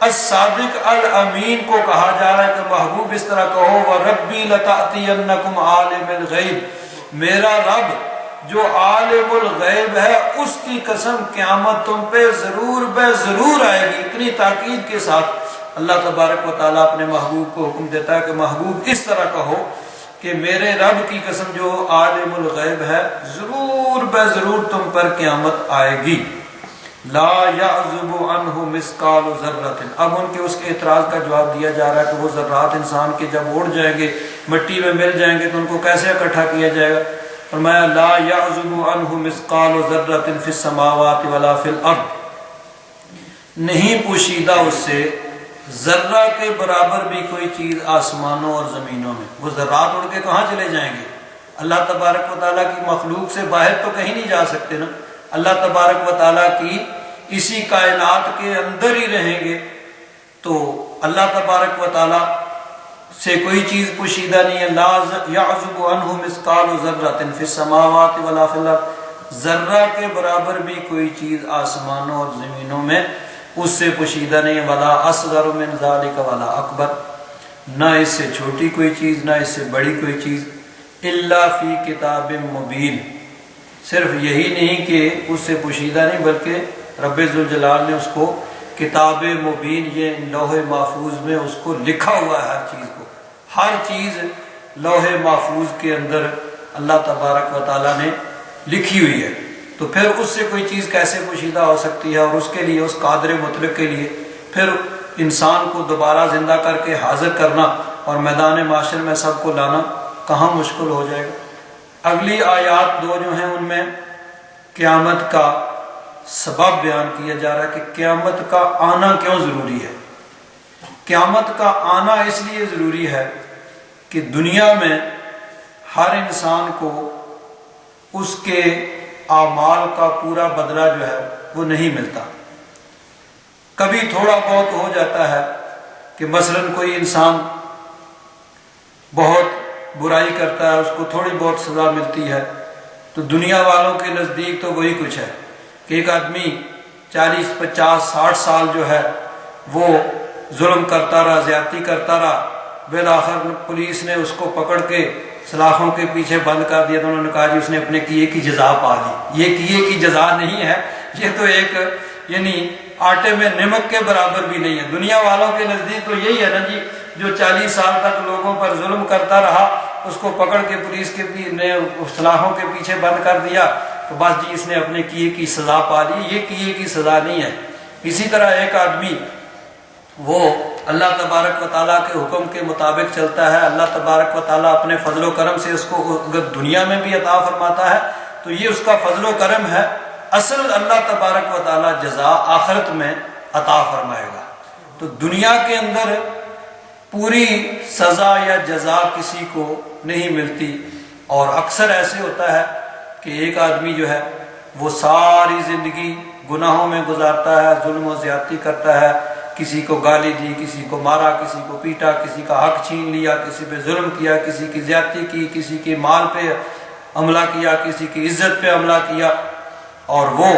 الصادق الامین کو کہا جا رہا ہے کہ محبوب اس طرح کہو، وَرَبِّی لَتَأْتِيَنَّكُمْ عَالِمِ الْغَیْبِ، میرا رب جو عالم الغیب ہے اس کی قسم قیامت تم پہ ضرور بے ضرور آئے گی۔ اتنی تاکید کے ساتھ اللہ تبارک و تعالیٰ اپنے محبوب کو حکم دیتا ہے کہ محبوب اس طرح کہو کہ میرے رب کی قسم جو عالم الغیب ہے، ضرور بے ضرور تم پر قیامت آئے گی۔ لا یعزب عنہ مثقال ذرۃ، اب ان کے اس کے اعتراض کا جواب دیا جا رہا ہے کہ وہ ذرات انسان کے جب اڑ جائیں گے، مٹی میں مل جائیں گے تو ان کو کیسے اکٹھا کیا جائے گا؟ فرمایا لا یعزب عنہ مثقال ذرۃ فی السماوات ولا فی الارض، نہیں پوشیدہ اس سے ذرہ کے برابر بھی کوئی چیز آسمانوں اور زمینوں میں۔ وہ ذرات اڑ کے کہاں چلے جائیں گے؟ اللہ تبارک و تعالیٰ کی مخلوق سے باہر تو کہیں نہیں جا سکتے نا، اللہ تبارک و تعالیٰ کی اسی کائنات کے اندر ہی رہیں گے، تو اللہ تبارک و تعالیٰ سے کوئی چیز پوشیدہ نہیں ہے۔ لا یعزب عنہ مثقال ذرۃ فی السماوات ولا فی الارض، ذرہ کے برابر بھی کوئی چیز آسمانوں اور زمینوں میں اس سے پوشیدہ نہیں ہے۔ ولا اصغر من ذلک ولا اکبر، نہ اس سے چھوٹی کوئی چیز نہ اس سے بڑی کوئی چیز، الا فی کتاب مبین، صرف یہی نہیں کہ اس سے پوشیدہ نہیں بلکہ رب ذوالجلال نے اس کو کتاب مبین، یہ لوح محفوظ میں اس کو لکھا ہوا ہے، ہر چیز کو، ہر چیز لوح محفوظ کے اندر اللہ تبارک و تعالیٰ نے لکھی ہوئی ہے، تو پھر اس سے کوئی چیز کیسے پوشیدہ ہو سکتی ہے؟ اور اس کے لیے، اس قادر مطلق کے لیے پھر انسان کو دوبارہ زندہ کر کے حاضر کرنا اور میدان معاشر میں سب کو لانا کہاں مشکل ہو جائے گا۔ اگلی آیات دو جو ہیں ان میں قیامت کا سبب بیان کیا جا رہا ہے کہ قیامت کا آنا کیوں ضروری ہے۔ قیامت کا آنا اس لیے ضروری ہے کہ دنیا میں ہر انسان کو اس کے اعمال کا پورا بدلہ جو ہے وہ نہیں ملتا، کبھی تھوڑا بہت ہو جاتا ہے کہ مثلا کوئی انسان بہت برائی کرتا ہے، اس کو تھوڑی بہت سزا ملتی ہے، تو دنیا والوں کے نزدیک تو وہی کچھ ہے کہ ایک آدمی 40 50 60 سال جو ہے وہ ظلم کرتا رہا، زیادتی کرتا رہا، بالآخر پولیس نے اس کو پکڑ کے سلاخوں کے پیچھے بند کر دیا، تو انہوں نے کہا جی اس نے اپنے کیے کی جزا پا لی۔ یہ کیے کی جزا نہیں ہے، یہ تو ایک یعنی آٹے میں نمک کے برابر بھی نہیں ہے۔ دنیا والوں کے نزدیک تو یہی ہے نا جی، جو 40 سال تک لوگوں پر ظلم کرتا رہا، اس کو پکڑ کے پولیس کے نے سلاخوں کے پیچھے بند کر دیا، تو بس جی اس نے اپنے کیے کی سزا پا لی۔ یہ کیے کی سزا نہیں ہے۔ اسی طرح ایک آدمی وہ اللہ تبارک و تعالیٰ کے حکم کے مطابق چلتا ہے، اللہ تبارک و تعالیٰ اپنے فضل و کرم سے اس کو اگر دنیا میں بھی عطا فرماتا ہے تو یہ اس کا فضل و کرم ہے، اصل اللہ تبارک و تعالیٰ جزا آخرت میں عطا فرمائے گا۔ تو دنیا کے اندر پوری سزا یا جزا کسی کو نہیں ملتی، اور اکثر ایسے ہوتا ہے کہ ایک آدمی جو ہے وہ ساری زندگی گناہوں میں گزارتا ہے، ظلم و زیادتی کرتا ہے، کسی کو گالی دی، کسی کو مارا، کسی کو پیٹا، کسی کا حق چھین لیا، کسی پہ ظلم کیا، کسی کی زیادتی کی، کسی کے مال پہ حملہ کیا، کسی کی عزت پہ حملہ کیا، اور وہ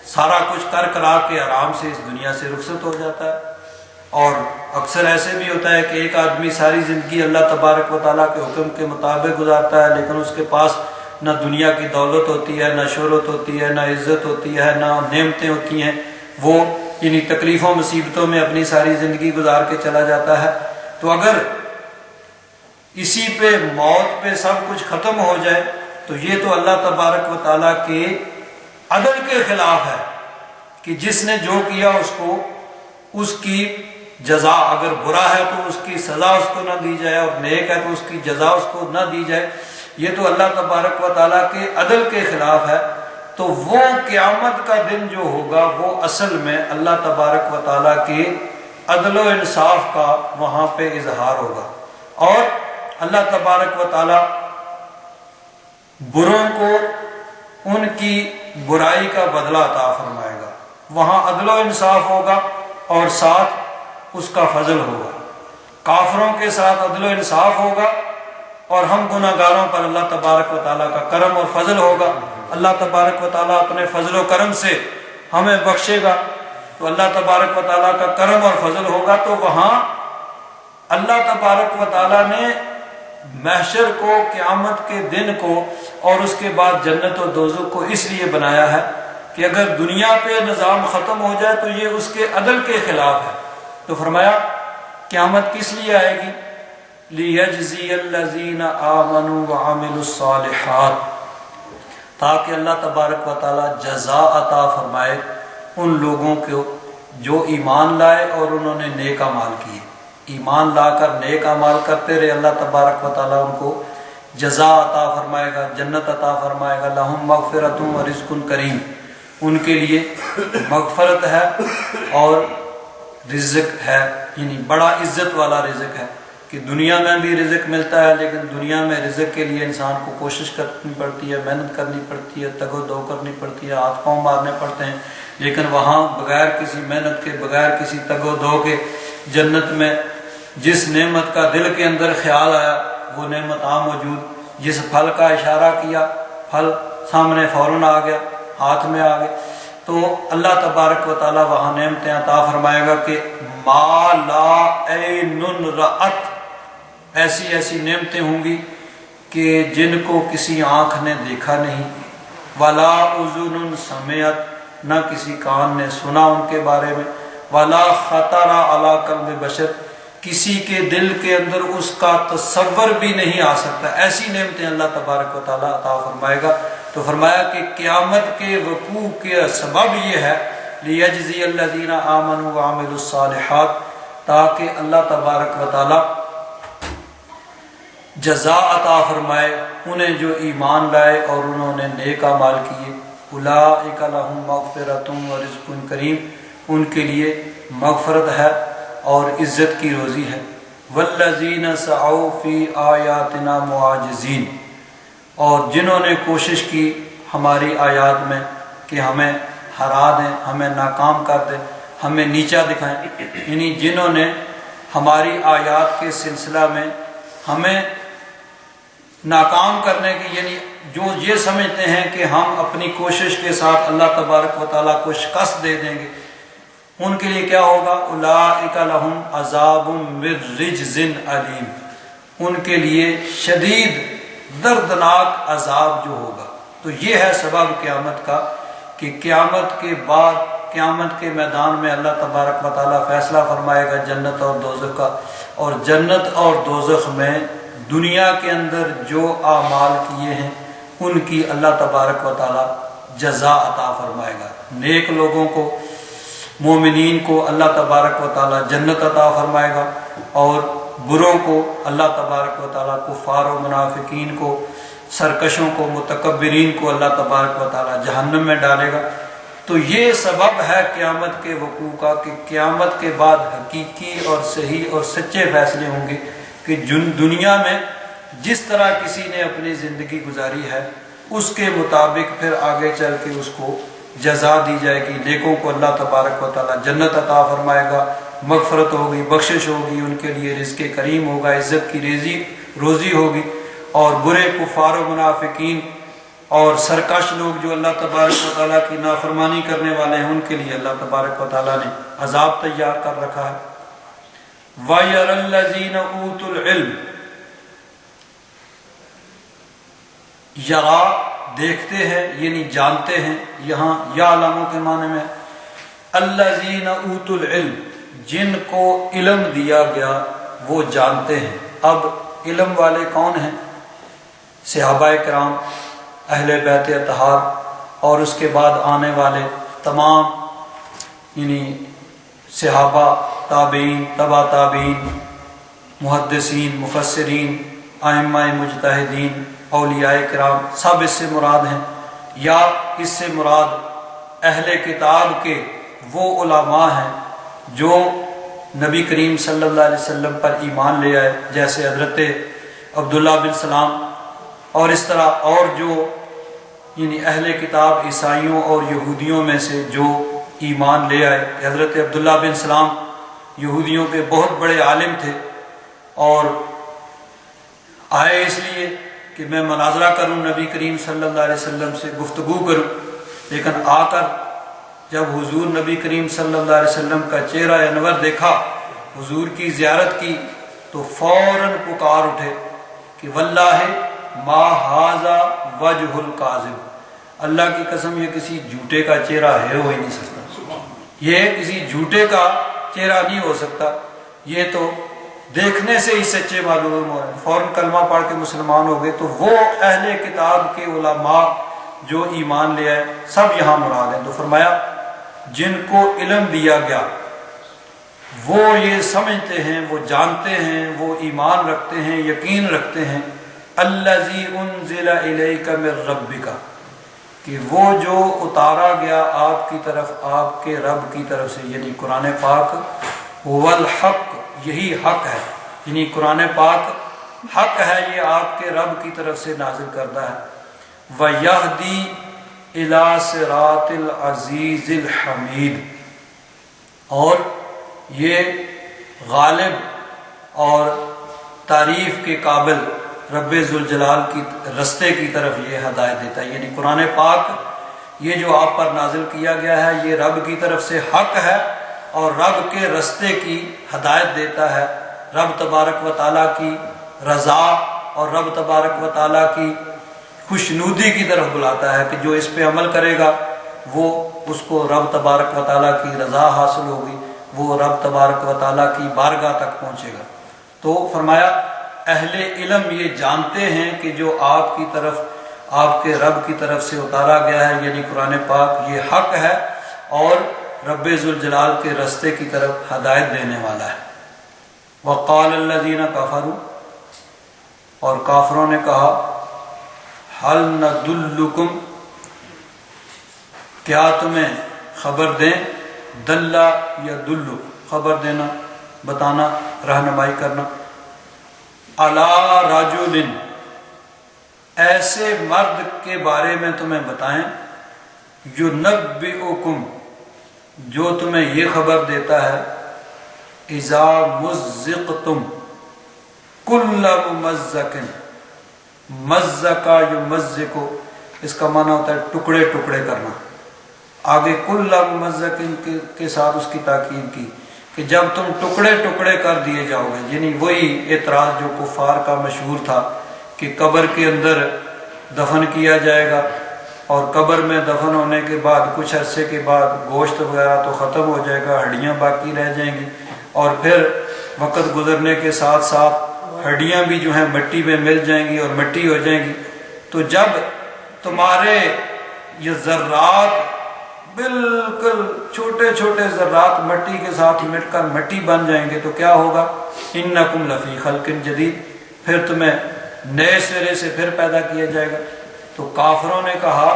سارا کچھ کر کرا کے آرام سے اس دنیا سے رخصت ہو جاتا ہے۔ اور اکثر ایسے بھی ہوتا ہے کہ ایک آدمی ساری زندگی اللہ تبارک و تعالیٰ کے حکم کے مطابق گزارتا ہے، لیکن اس کے پاس نہ دنیا کی دولت ہوتی ہے، نہ شہرت ہوتی ہے، نہ عزت ہوتی ہے، نہ نعمتیں ہوتی ہیں، وہ یعنی تکلیفوں مصیبتوں میں اپنی ساری زندگی گزار کے چلا جاتا ہے۔ تو اگر اسی پہ موت پہ سب کچھ ختم ہو جائے تو یہ تو اللہ تبارک و تعالیٰ کے عدل کے خلاف ہے کہ جس نے جو کیا اس کو اس کی جزا، اگر برا ہے تو اس کی سزا اس کو نہ دی جائے، اور نیک ہے تو اس کی جزا اس کو نہ دی جائے، یہ تو اللہ تبارک و تعالیٰ کے عدل کے خلاف ہے۔ تو وہ قیامت کا دن جو ہوگا وہ اصل میں اللہ تبارک و تعالیٰ کے عدل و انصاف کا وہاں پہ اظہار ہوگا، اور اللہ تبارک و تعالیٰ بروں کو ان کی برائی کا بدلہ عطا فرمائے گا۔ وہاں عدل و انصاف ہوگا اور ساتھ اس کا فضل ہوگا۔ کافروں کے ساتھ عدل و انصاف ہوگا، اور ہم گناہ گاروں پر اللہ تبارک و تعالیٰ کا کرم اور فضل ہوگا۔ اللہ تبارک و تعالیٰ اپنے فضل و کرم سے ہمیں بخشے گا، تو اللہ تبارک و تعالیٰ کا کرم اور فضل ہوگا۔ تو وہاں اللہ تبارک و تعالیٰ نے محشر کو، قیامت کے دن کو، اور اس کے بعد جنت و دوزخ کو اس لیے بنایا ہے کہ اگر دنیا پہ نظام ختم ہو جائے تو یہ اس کے عدل کے خلاف ہے۔ تو فرمایا قیامت کس لیے آئے گی؟ لِيَجْزِيَ الَّذِينَ آمَنُوا وَعَمِلُوا الصَّالِحَاتِ، تاکہ اللہ تبارک و تعالیٰ جزا عطا فرمائے ان لوگوں کو جو ایمان لائے اور انہوں نے نیک اعمال کیے۔ ایمان لا کر نیک اعمال کرتے رہے، اللہ تبارک و تعالیٰ ان کو جزا عطا فرمائے گا، جنت عطا فرمائے گا۔ لَهُم مَغْفِرَةٌ وَرِزْقٌ کریم، ان کے لیے مغفرت ہے اور رزق ہے، یعنی بڑا عزت والا رزق ہے کہ دنیا میں بھی رزق ملتا ہے، لیکن دنیا میں رزق کے لیے انسان کو کوشش کرنی پڑتی ہے، محنت کرنی پڑتی ہے، تگ و دو کرنی پڑتی ہے، ہاتھ پاؤں مارنے پڑتے ہیں، لیکن وہاں بغیر کسی محنت کے، بغیر کسی تگ و دو کے جنت میں جس نعمت کا دل کے اندر خیال آیا وہ نعمت موجود، جس پھل کا اشارہ کیا پھل سامنے فوراً آ گیا، ہاتھ میں آ گیا۔ تو اللہ تبارک و تعالیٰ وہاں نعمتیں عطا فرمائے گا کہ ما لا عین رأت، ایسی ایسی نعمتیں ہوں گی کہ جن کو کسی آنکھ نے دیکھا نہیں، ولا اذن سمعت، نہ کسی کان نے سنا ان کے بارے میں، ولا خطر علی قلب بشر، کسی کے دل کے اندر اس کا تصور بھی نہیں آ سکتا، ایسی نعمتیں اللہ تبارک و تعالیٰ عطا فرمائے گا۔ تو فرمایا کہ قیامت کے وقوع کے سبب یہ ہے لیجزی الذین آمنوا وعملوا الصالحات، تاکہ اللہ تبارک و تعالیٰ جزا عطا فرمائے انہیں جو ایمان لائے اور انہوں نے نیک اعمال کیے۔ اولئک لہم مغفرۃ ورزق کریم، ان کے لیے مغفرت ہے اور عزت کی روزی ہے۔ والذین سعوا فی آیاتنا معاجزین، اور جنہوں نے کوشش کی ہماری آیات میں کہ ہمیں ہرا دیں، ہمیں ناکام کر دیں، ہمیں نیچا دکھائیں، یعنی جنہوں نے ہماری آیات کے سلسلہ میں ہمیں ناکام کرنے کی، یعنی جو یہ سمجھتے ہیں کہ ہم اپنی کوشش کے ساتھ اللہ تبارک و تعالیٰ کو شکست دے دیں گے، ان کے لیے کیا ہوگا؟ اولئک لہم عذاب من رجز علیم، ان کے لیے شدید دردناک عذاب جو ہوگا۔ تو یہ ہے سبب قیامت کا کہ قیامت کے بعد قیامت کے میدان میں اللہ تبارک و تعالیٰ فیصلہ فرمائے گا جنت اور دوزخ کا، اور جنت اور دوزخ میں دنیا کے اندر جو اعمال کیے ہیں ان کی اللہ تبارک و تعالیٰ جزا عطا فرمائے گا۔ نیک لوگوں کو، مومنین کو اللہ تبارک و تعالیٰ جنت عطا فرمائے گا، اور بروں کو اللہ تبارک و تعالیٰ کفار و منافقین کو، سرکشوں کو، متکبرین کو اللہ تبارک و تعالیٰ جہنم میں ڈالے گا۔ تو یہ سبب ہے قیامت کے وقوع کا کہ قیامت کے بعد حقیقی اور صحیح اور سچے فیصلے ہوں گے کہ دنیا میں جس طرح کسی نے اپنی زندگی گزاری ہے اس کے مطابق پھر آگے چل کے اس کو جزا دی جائے گی، نیکوں کو اللہ تبارک و تعالیٰ جنت عطا فرمائے گا، مغفرت ہوگی، بخشش ہوگی، ان کے لیے رزق کریم ہوگا، عزت کی روزی ہوگی، اور برے کفار و منافقین اور سرکش لوگ جو اللہ تبارک و تعالیٰ کی نافرمانی کرنے والے ہیں ان کے لیے اللہ تبارک و تعالیٰ نے عذاب تیار کر رکھا ہے۔ وَيَرَى الَّذِينَ أُوتُوا الْعِلْمَ، یرا دیکھتے ہیں یعنی جانتے ہیں، یہاں یعلموا کے معنی میں الَّذِينَ أُوتُوا الْعِلْمَ، جن کو علم دیا گیا وہ جانتے ہیں۔ اب علم والے کون ہیں؟ صحابہ کرام، اہل بیت اطہار، اور اس کے بعد آنے والے تمام یعنی صحابہ، تابعین، تبع تابعین، محدثین، مفسرین، ائمہ مجتہدین، اولیاء کرام، سب اس سے مراد ہیں، یا اس سے مراد اہل کتاب کے وہ علماء ہیں جو نبی کریم صلی اللہ علیہ وسلم پر ایمان لے آئے، جیسے حضرت عبداللہ بن سلام، اور اس طرح اور جو یعنی اہل کتاب عیسائیوں اور یہودیوں میں سے جو ایمان لے آئے۔ حضرت عبداللہ بن سلام یہودیوں کے بہت بڑے عالم تھے، اور آئے اس لیے کہ میں مناظرہ کروں، نبی کریم صلی اللہ علیہ وسلم سے گفتگو کروں، لیکن آ کر جب حضور نبی کریم صلی اللہ علیہ وسلم کا چہرہ انور دیکھا، حضور کی زیارت کی، تو فوراً پکار اٹھے کہ واللہ ما ھذا وجہ الکاذب، اللہ کی قسم یہ کسی جھوٹے کا چہرہ ہے ہو ہی نہیں سکتا، یہ کسی جھوٹے کا چہرہ نہیں ہو سکتا، یہ تو دیکھنے سے ہی سچے معلوم ہو رہے ہیں۔ فوراً کلمہ پڑھ کے مسلمان ہو گئے۔ تو وہ اہل کتاب کے علماء جو ایمان لے آئے سب یہاں مراد ہیں۔ تو فرمایا جن کو علم دیا گیا وہ یہ سمجھتے ہیں، وہ جانتے ہیں، وہ ایمان رکھتے ہیں، یقین رکھتے ہیں الذی انزل الیک من ربک، کہ وہ جو اتارا گیا آپ کی طرف آپ کے رب کی طرف سے، یعنی قرآن پاک، هو الحق، یہی حق ہے، یعنی قرآن پاک حق ہے، یہ آپ کے رب کی طرف سے نازل کردہ ہے۔ وَيَهْدِي إِلَى صِرَاطِ الْعَزِيزِ الْحَمِيدِ، اور یہ غالب اور تعریف کے قابل رب ذوالجلال کی رستے کی طرف یہ ہدایت دیتا ہے، یعنی قرآن پاک یہ جو آپ پر نازل کیا گیا ہے یہ رب کی طرف سے حق ہے اور رب کے رستے کی ہدایت دیتا ہے، رب تبارک و تعالیٰ کی رضا اور رب تبارک و تعالیٰ کی خوشنودی کی طرف بلاتا ہے، کہ جو اس پہ عمل کرے گا وہ اس کو رب تبارک و تعالیٰ کی رضا حاصل ہوگی، وہ رب تبارک و تعالیٰ کی بارگاہ تک پہنچے گا۔ تو فرمایا اہل علم یہ جانتے ہیں کہ جو آپ کی طرف آپ کے رب کی طرف سے اتارا گیا ہے یعنی قرآن پاک یہ حق ہے اور رب ذوالجلال کے رستے کی طرف ہدایت دینے والا ہے۔ وقال الذین کفروا، اور کافروں نے کہا هل ندلکم، کیا تمہیں خبر دیں، دلہ یا دلو، خبر دینا، بتانا، رہنمائی کرنا، علی رجل، ایسے مرد کے بارے میں تمہیں بتائیں، ینبئکم، جو تمہیں یہ خبر دیتا ہے، اذا مزقتم کل ممزق، مزقا یمزقو، اس کا معنی ہوتا ہے ٹکڑے ٹکڑے کرنا، آگے کل ممزق کے ساتھ اس کی تاکید کی کہ جب تم ٹکڑے ٹکڑے کر دیے جاؤ گے، یعنی وہی اعتراض جو کفار کا مشہور تھا کہ قبر کے اندر دفن کیا جائے گا اور قبر میں دفن ہونے کے بعد کچھ عرصے کے بعد گوشت وغیرہ تو ختم ہو جائے گا، ہڈیاں باقی رہ جائیں گی، اور پھر وقت گزرنے کے ساتھ ساتھ ہڈیاں بھی جو ہیں مٹی میں مل جائیں گی اور مٹی ہو جائیں گی۔ تو جب تمہارے یہ ذرات بالکل چھوٹے چھوٹے ذرات مٹی کے ساتھ مٹ کر مٹی بن جائیں گے تو کیا ہوگا، انکم لفی خلق جدید، پھر تمہیں نئے سرے سے پھر پیدا کیا جائے گا۔ تو کافروں نے کہا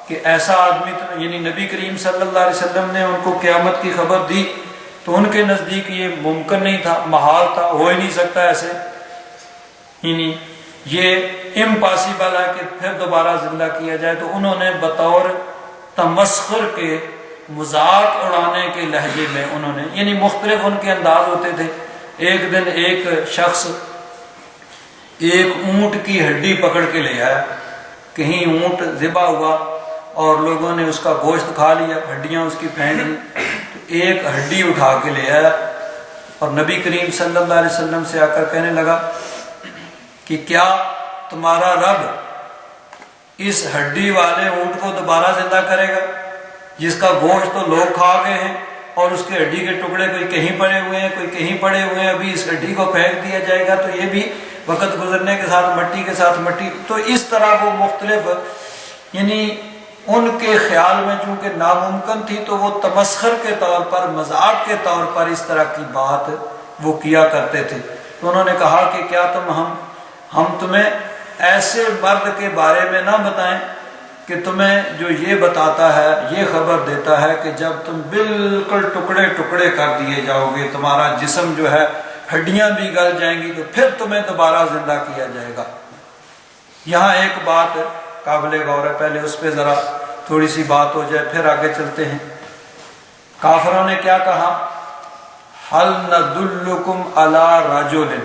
کہ ایسا آدمی یعنی نبی کریم صلی اللہ علیہ وسلم نے ان کو قیامت کی خبر دی تو ان کے نزدیک یہ ممکن نہیں تھا، محال تھا، ہو ہی نہیں سکتا ایسے، یعنی یہ امپاسبل ہے کہ پھر دوبارہ زندہ کیا جائے۔ تو انہوں نے بطور تمسخر کے، مذاق اڑانے کے لہجے میں انہوں نے، یعنی مختلف ان کے انداز ہوتے تھے۔ ایک دن ایک شخص ایک اونٹ کی ہڈی پکڑ کے لے آیا، کہیں اونٹ ذبح ہوا اور لوگوں نے اس کا گوشت کھا لیا، ہڈیاں اس کی پھینک دی، تو ایک ہڈی اٹھا کے لے آیا اور نبی کریم صلی اللہ علیہ وسلم سے آ کر کہنے لگا کہ کیا تمہارا رب اس ہڈی والے اونٹ کو دوبارہ زندہ کرے گا جس کا گوشت تو لوگ کھا گئے ہیں اور اس کے ہڈی کے ٹکڑے کوئی کہیں پڑے ہوئے ہیں، کوئی کہیں پڑے ہوئے ہیں، ابھی اس ہڈی کو پھینک دیا جائے گا تو یہ بھی وقت گزرنے کے ساتھ مٹی کے ساتھ مٹی۔ تو اس طرح وہ مختلف، یعنی ان کے خیال میں چونکہ ناممکن تھی تو وہ تمسخر کے طور پر، مذاق کے طور پر اس طرح کی بات وہ کیا کرتے تھے۔ تو انہوں نے کہا کہ کیا ہم تمہیں ایسے مرد کے بارے میں نہ بتائیں کہ تمہیں جو یہ بتاتا ہے، یہ خبر دیتا ہے کہ جب تم بالکل ٹکڑے ٹکڑے کر دیے جاؤ گے، تمہارا جسم جو ہے ہڈیاں بھی گل جائیں گی، تو پھر تمہیں دوبارہ زندہ کیا جائے گا۔ یہاں ایک بات قابل غور ہے، پہلے اس پہ ذرا تھوڑی سی بات ہو جائے پھر آگے چلتے ہیں۔ کافروں نے کیا کہا؟ ہل ندلکم علی رجل،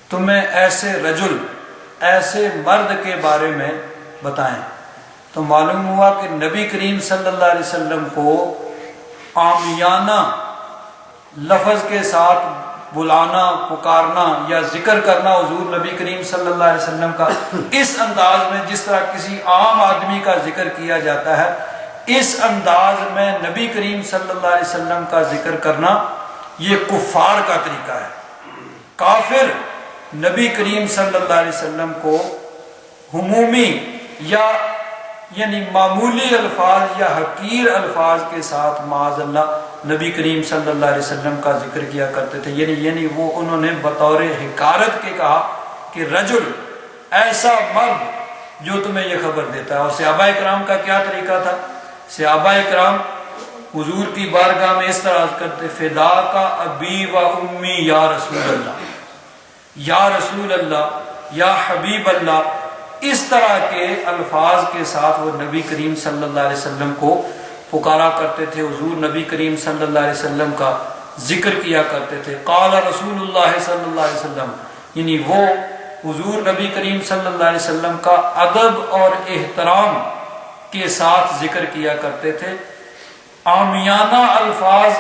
تمہیں ایسے رجل، ایسے مرد کے بارے میں بتائیں۔ تو معلوم ہوا کہ نبی کریم صلی اللہ علیہ وسلم کو عامیانہ لفظ کے ساتھ بلانا، پکارنا یا ذکر کرنا حضور نبی کریم صلی اللہ علیہ وسلم کا اس انداز میں، جس طرح کسی عام آدمی کا ذکر کیا جاتا ہے، اس انداز میں نبی کریم صلی اللہ علیہ وسلم کا ذکر کرنا یہ کفار کا طریقہ ہے۔ کافر نبی کریم صلی اللہ علیہ وسلم کو عمومی یا یعنی معمولی الفاظ یا حقیر الفاظ کے ساتھ معاذ اللہ نبی کریم صلی اللہ علیہ وسلم کا ذکر کیا کرتے تھے۔ یعنی وہ انہوں نے بطور حقارت کے کہا کہ رجل، ایسا مرد جو تمہیں یہ خبر دیتا ہے۔ اور صحابہ کرام کا کیا طریقہ تھا؟ صحابہ کرام حضور کی بارگاہ میں اس طرح کرتے، فدا کا ابی و امی یا رسول اللہ، یا رسول اللہ، یا حبیب اللہ، اس طرح کے الفاظ کے ساتھ وہ نبی کریم صلی اللہ علیہ وسلم کو پکارا کرتے تھے، حضور نبی کریم صلی اللہ علیہ وسلم کا ذکر کیا کرتے تھے۔ قال رسول اللہ صلی اللہ علیہ وسلم، یعنی وہ حضور نبی کریم صلی اللہ علیہ وسلم کا ادب اور احترام کے ساتھ ذکر کیا کرتے تھے۔ عامیانہ الفاظ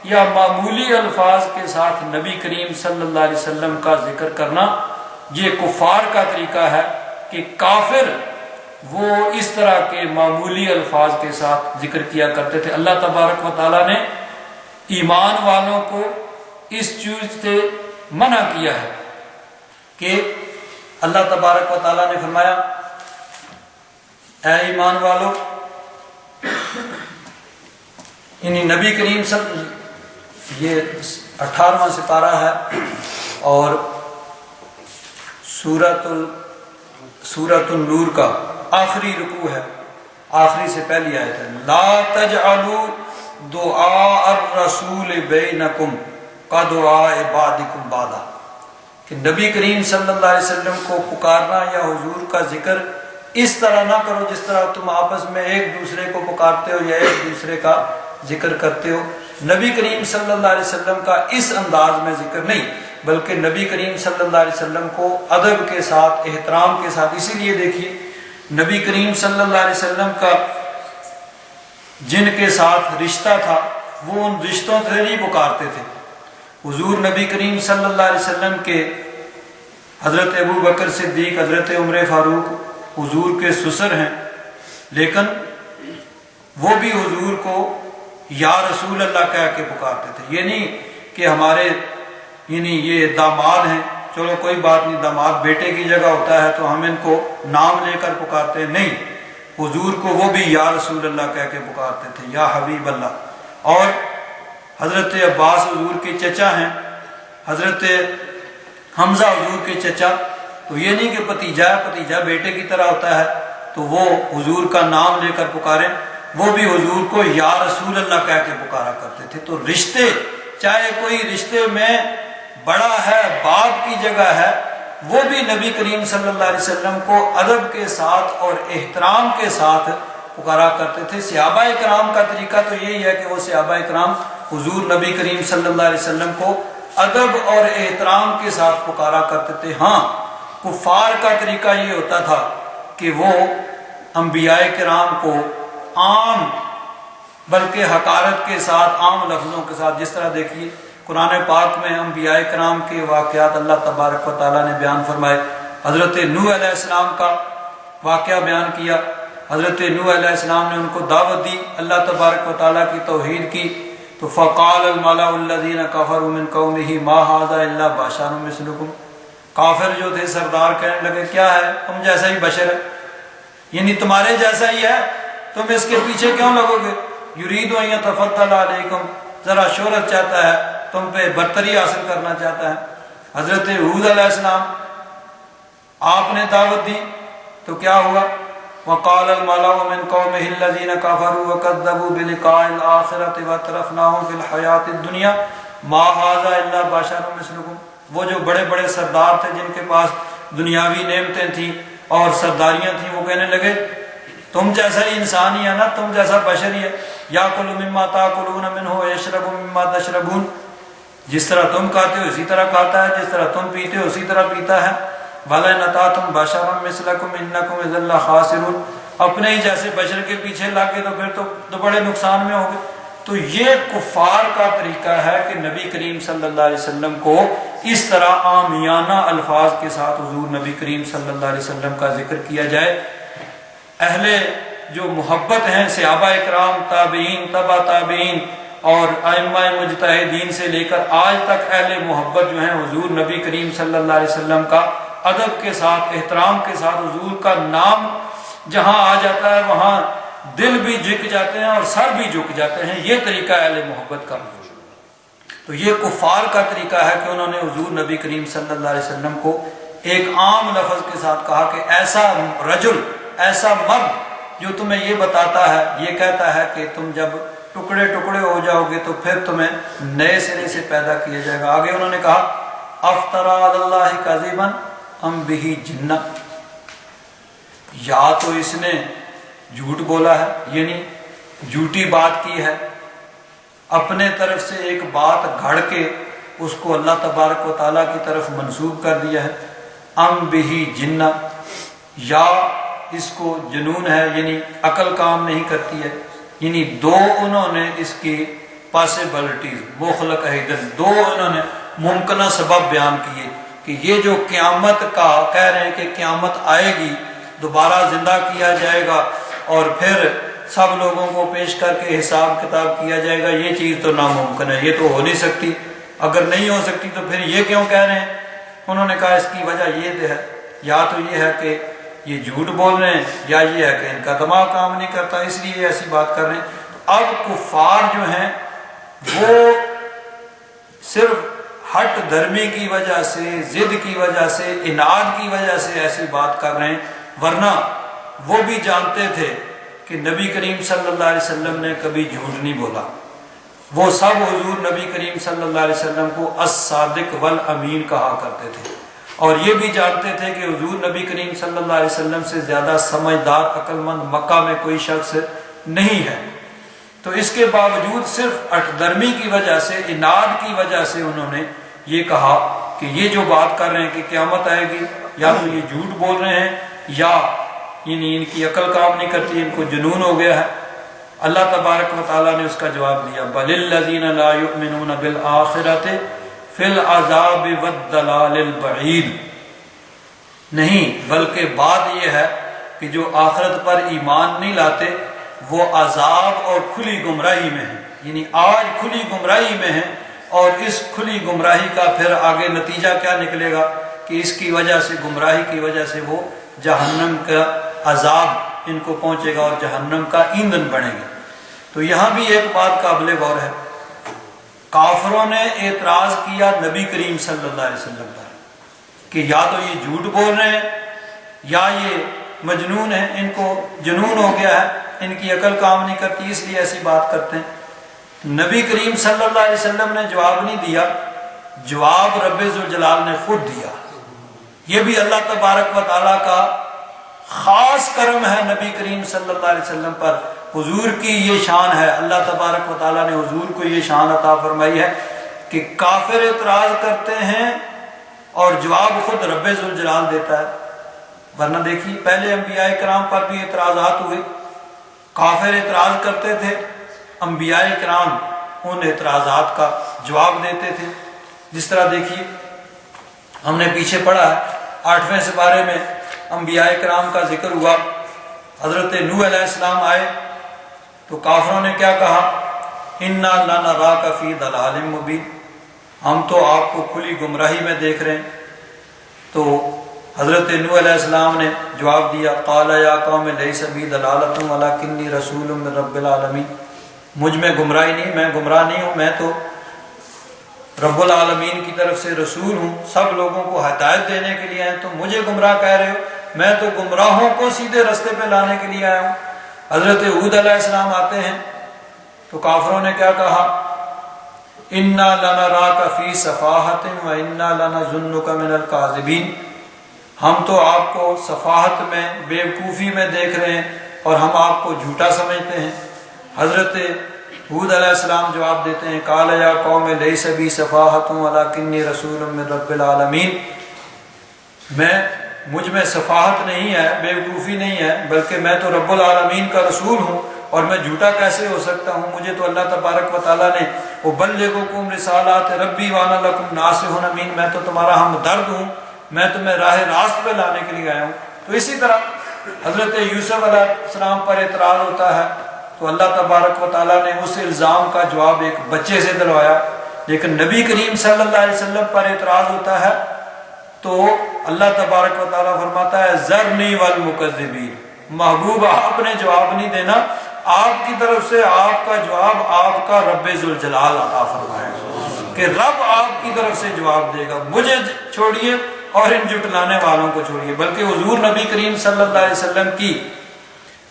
یا معمولی الفاظ کے ساتھ نبی کریم صلی اللہ علیہ وسلم کا ذکر کرنا یہ کفار کا طریقہ ہے کہ کافر وہ اس طرح کے معمولی الفاظ کے ساتھ ذکر کیا کرتے تھے۔ اللہ تبارک و تعالیٰ نے ایمان والوں کو اس چیز سے منع کیا ہے کہ اللہ تبارک و تعالیٰ نے فرمایا، اے ایمان والو، یعنی نبی کریم یہ 18واں سپارہ ہے اور سورۃ النور کا آخری رکوع ہے، آخری سے پہلی آیت ہے، لا تجعلوا دعاء الرسول بینکم کدعاء بعضکم بعضا، کہ نبی کریم صلی اللہ علیہ وسلم کو پکارنا یا حضور کا ذکر اس طرح نہ کرو جس طرح تم آپس میں ایک دوسرے کو پکارتے ہو یا ایک دوسرے کا ذکر کرتے ہو۔ نبی کریم صلی اللہ علیہ وسلم کا اس انداز میں ذکر نہیں، بلکہ نبی کریم صلی اللہ علیہ وسلم کو ادب کے ساتھ، احترام کے ساتھ، اسی لیے دیکھیے نبی کریم صلی اللہ علیہ وسلم کا جن کے ساتھ رشتہ تھا وہ ان رشتوں سے نہیں پکارتے تھے۔ حضور نبی کریم صلی اللہ علیہ وسلم کے حضرت ابو بکر صدیق، حضرت عمر فاروق حضور کے سسر ہیں، لیکن وہ بھی حضور کو یا رسول اللہ کہہ کے پکارتے تھے۔ یہ نہیں کہ ہمارے یہ داماد ہیں، چلو کوئی بات نہیں، داماد بیٹے کی جگہ ہوتا ہے تو ہم ان کو نام لے کر پکارتے ہیں، نہیں، حضور کو وہ بھی یا رسول اللہ کہہ کے پکارتے تھے، یا حبیب اللہ۔ اور حضرت عباس حضور کے چچا ہیں، حضرت حمزہ حضور کے چچا، تو یہ نہیں کہ بھتیجا بیٹے کی طرح ہوتا ہے تو وہ حضور کا نام لے کر پکاریں، وہ بھی حضور کو یا رسول اللہ کہہ کے پکارا کرتے تھے۔ تو رشتے، چاہے کوئی رشتے میں بڑا ہے، باپ کی جگہ ہے، وہ بھی نبی کریم صلی اللہ علیہ وسلم کو ادب کے ساتھ اور احترام کے ساتھ پکارا کرتے تھے۔ صحابہ کرام کا طریقہ تو یہی ہے کہ وہ صحابہ کرام حضور نبی کریم صلی اللہ علیہ وسلم کو ادب اور احترام کے ساتھ پکارا کرتے تھے۔ ہاں کفار کا طریقہ یہ ہوتا تھا کہ وہ انبیاء کرام کو عام بلکہ حقارت کے ساتھ، عام لفظوں کے ساتھ، جس طرح دیکھیے قرآن پاک میں انبیاء کرام کے واقعات اللہ تبارک و تعالیٰ نے بیان فرمائے۔ حضرت نوح علیہ السلام کا واقعہ بیان کیا۔ حضرت نوح علیہ السلام نے ان کو دعوت دی اللہ تبارک و تعالیٰ کی توحید کی، تو فقال الملأ الذین کفروا من قومہ ما ھذا الا بشر مثلکم، کافر جو تھے سردار کہنے لگے کیا ہے، تم جیسا ہی بشر ہے، یعنی تمہارے جیسا ہی ہے، تم اس کے پیچھے کیوں لگو گے؟ یرید ان یتفضل علیکم، ذرا شہرت چاہتا ہے، تم پہ برتری حاصل کرنا چاہتا ہے۔ حضرت ہود علیہ السلام آپ نے دعوت دی تو کیا ہوا؟ وقال الملأ من قومه الذين كفروا وكذبوا بلقاء الآخرة وترفناهم في الحياة الدنيا ما هذا الا بشر مثلكم، وہ جو بڑے بڑے سردار تھے جن کے پاس دنیاوی نعمتیں تھیں اور سرداریاں تھیں، وہ کہنے لگے تم جیسا ہی انسان ہی ہے نا، تم جیسا بشر ہی ہے۔ یاکل مما تاکلون منہ ویشرب مما تشربون، جس طرح تم کھاتے ہو اسی طرح کھاتا ہے، جس طرح تم پیتے ہو اسی طرح پیتا ہے۔ وَلَئِنْ أَطَعْتُمْ بَشَرًا مِثْلَكُمْ إِنَّكُمْ إِذًا لَخَاسِرُونَ، اپنے ہی جیسے بشر کے پیچھے لگ گئے تو پھر تو بڑے نقصان میں ہوگے۔ تو یہ کفار کا طریقہ ہے کہ نبی کریم صلی اللہ علیہ وسلم کو اس طرح عامیانہ الفاظ کے ساتھ حضور نبی کریم صلی اللہ علیہ وسلم کا ذکر کیا جائے۔ اہل جو محبت ہیں صحابہ اکرام، تابعین، تبع تابعین اور ائمہ مجتہدین سے لے کر آج تک اہل محبت جو ہیں حضور نبی کریم صلی اللہ علیہ وسلم کا ادب کے ساتھ، احترام کے ساتھ، حضور کا نام جہاں آ جاتا ہے وہاں دل بھی جھک جاتے ہیں اور سر بھی جھک جاتے ہیں۔ یہ طریقہ اہل محبت کا۔ تو یہ کفار کا طریقہ ہے کہ انہوں نے حضور نبی کریم صلی اللہ علیہ وسلم کو ایک عام لفظ کے ساتھ کہا کہ ایسا رجل، ایسا مرد جو تمہیں یہ بتاتا ہے، یہ کہتا ہے کہ تم جب ٹکڑے ٹکڑے ہو جاؤ گے تو پھر تمہیں نئے سرے سے پیدا کیا جائے گا۔ آگے انہوں نے کہا افترا علی اللہ کذبا ام بہ جنہ، یا تو اس نے جھوٹ بولا ہے، یعنی جھوٹی بات کی ہے، اپنے طرف سے ایک بات گھڑ کے اس کو اللہ تبارک و تعالیٰ کی طرف منسوب کر دیا ہے، ام بہ جنہ، یا اس کو جنون ہے، یعنی عقل کام نہیں کرتی ہے۔ یعنی دو انہوں نے اس کی پاسبلٹیز مخلق ایدن، دو انہوں نے ممکنہ سبب بیان کیے کہ یہ جو قیامت کا کہہ رہے ہیں کہ قیامت آئے گی، دوبارہ زندہ کیا جائے گا اور پھر سب لوگوں کو پیش کر کے حساب کتاب کیا جائے گا، یہ چیز تو ناممکن ہے، یہ تو ہو نہیں سکتی۔ اگر نہیں ہو سکتی تو پھر یہ کیوں کہہ رہے ہیں؟ انہوں نے کہا اس کی وجہ یہ ہے، یا تو یہ ہے کہ یہ جھوٹ بول رہے ہیں، یا یہ ہے کہ ان کا دماغ کام نہیں کرتا اس لیے ایسی بات کر رہے ہیں۔ اب کفار جو ہیں وہ صرف ہٹ دھرمی کی وجہ سے، ضد کی وجہ سے، اناد کی وجہ سے ایسی بات کر رہے ہیں، ورنہ وہ بھی جانتے تھے کہ نبی کریم صلی اللہ علیہ وسلم نے کبھی جھوٹ نہیں بولا۔ وہ سب حضور نبی کریم صلی اللہ علیہ وسلم کو الصادق والامین کہا کرتے تھے، اور یہ بھی جانتے تھے کہ حضور نبی کریم صلی اللہ علیہ وسلم سے زیادہ سمجھدار، عقل مند مکہ میں کوئی شخص نہیں ہے۔ تو اس کے باوجود صرف اٹھ درمی کی وجہ سے، اناد کی وجہ سے انہوں نے یہ کہا کہ یہ جو بات کر رہے ہیں کہ قیامت آئے گی، یا تو یہ جھوٹ بول رہے ہیں یا یعنی ان کی عقل کام نہیں کرتی، ان کو جنون ہو گیا ہے۔ اللہ تبارک و تعالیٰ نے اس کا جواب دیا، بل الذین لا یؤمنون بالآخرۃ فی العذاب والضلال البعید، نہیں بلکہ بات یہ ہے کہ جو آخرت پر ایمان نہیں لاتے وہ عذاب اور کھلی گمراہی میں ہیں، یعنی آج کھلی گمراہی میں ہیں، اور اس کھلی گمراہی کا پھر آگے نتیجہ کیا نکلے گا کہ اس کی وجہ سے، گمراہی کی وجہ سے وہ جہنم کا عذاب ان کو پہنچے گا اور جہنم کا ایندھن بنے گا۔ تو یہاں بھی ایک بات قابل غور ہے، کافروں نے اعتراض کیا نبی کریم صلی اللہ علیہ وسلم پر کہ یا تو یہ جھوٹ بول رہے ہیں یا یہ مجنون ہیں، ان کو جنون ہو گیا ہے، ان کی عقل کام نہیں کرتی اس لیے ایسی بات کرتے ہیں۔ نبی کریم صلی اللہ علیہ وسلم نے جواب نہیں دیا، جواب رب ذوالجلال نے خود دیا۔ یہ بھی اللہ تبارک و تعالیٰ کا خاص کرم ہے نبی کریم صلی اللہ علیہ وسلم پر، حضور کی یہ شان ہے، اللہ تبارک و تعالیٰ نے حضور کو یہ شان عطا فرمائی ہے کہ کافر اعتراض کرتے ہیں اور جواب خود رب ذوالجلال دیتا ہے۔ ورنہ دیکھیے پہلے انبیاء کرام پر بھی اعتراضات ہوئے، کافر اعتراض کرتے تھے، انبیاء کرام ان اعتراضات کا جواب دیتے تھے۔ جس طرح دیکھیے ہم نے پیچھے پڑھا ہے 8ویں سپارے میں انبیاء کرام کا ذکر ہوا، حضرت نوح علیہ السلام آئے تو کافروں نے کیا کہا، انا لنراک فی ضلال مبین، ہم تو آپ کو کھلی گمراہی میں دیکھ رہے ہیں۔ تو حضرت نوح علیہ السلام نے جواب دیا، قال یا قوم لیس بی ضلالۃ ولکنی رسول من رب العالمین، مجھ میں گمراہی نہیں، میں گمراہ نہیں ہوں، میں تو رب العالمین کی طرف سے رسول ہوں، سب لوگوں کو ہدایت دینے کے لیے آئے، تو مجھے گمراہ کہہ رہے ہو، میں تو گمراہوں کو سیدھے رستے پہ لانے کے لیے آیا ہوں۔ حضرت ہود علیہ السلام آتے ہیں تو کافروں نے کیا کہا، انا لنراک فی صفاحۃ وانا لنظنک من الکاذبین، ہم تو آپ کو صفاحت میں، بے وقوفی میں دیکھ رہے ہیں اور ہم آپ کو جھوٹا سمجھتے ہیں۔ حضرت ہود علیہ السلام جواب دیتے ہیں، قال یا قوم لیس بی صفاحۃ ولکنی رسول من رب العالمین، مجھ میں صفاحت نہیں ہے، بے وقوفی نہیں ہے، بلکہ میں تو رب العالمین کا رسول ہوں، اور میں جھوٹا کیسے ہو سکتا ہوں، مجھے تو اللہ تبارک و تعالیٰ نے ابلغکم رسالات ربی وانا لکم ناصح امین، میں تو تمہارا ہمدرد ہوں، میں تمہیں راہ راست پہ لانے کے لیے آیا ہوں۔ تو اسی طرح حضرت یوسف علیہ السلام پر اعتراض ہوتا ہے تو اللہ تبارک و تعالیٰ نے اس الزام کا جواب ایک بچے سے دلوایا، لیکن نبی کریم صلی اللہ علیہ وسلم پر اعتراض ہوتا ہے تو اللہ تبارک و تعالیٰ فرماتا ہے ذرنی والمکذبین، محبوب آپ نے جواب نہیں دینا، آپ کی طرف سے آپ کا جواب آپ کا رب ذوالجلال عطا فرمائے گا، کہ رب آپ کی طرف سے جواب دے گا، مجھے چھوڑیے اور ان جھٹلانے والوں کو چھوڑیے۔ بلکہ حضور نبی کریم صلی اللہ علیہ وسلم کی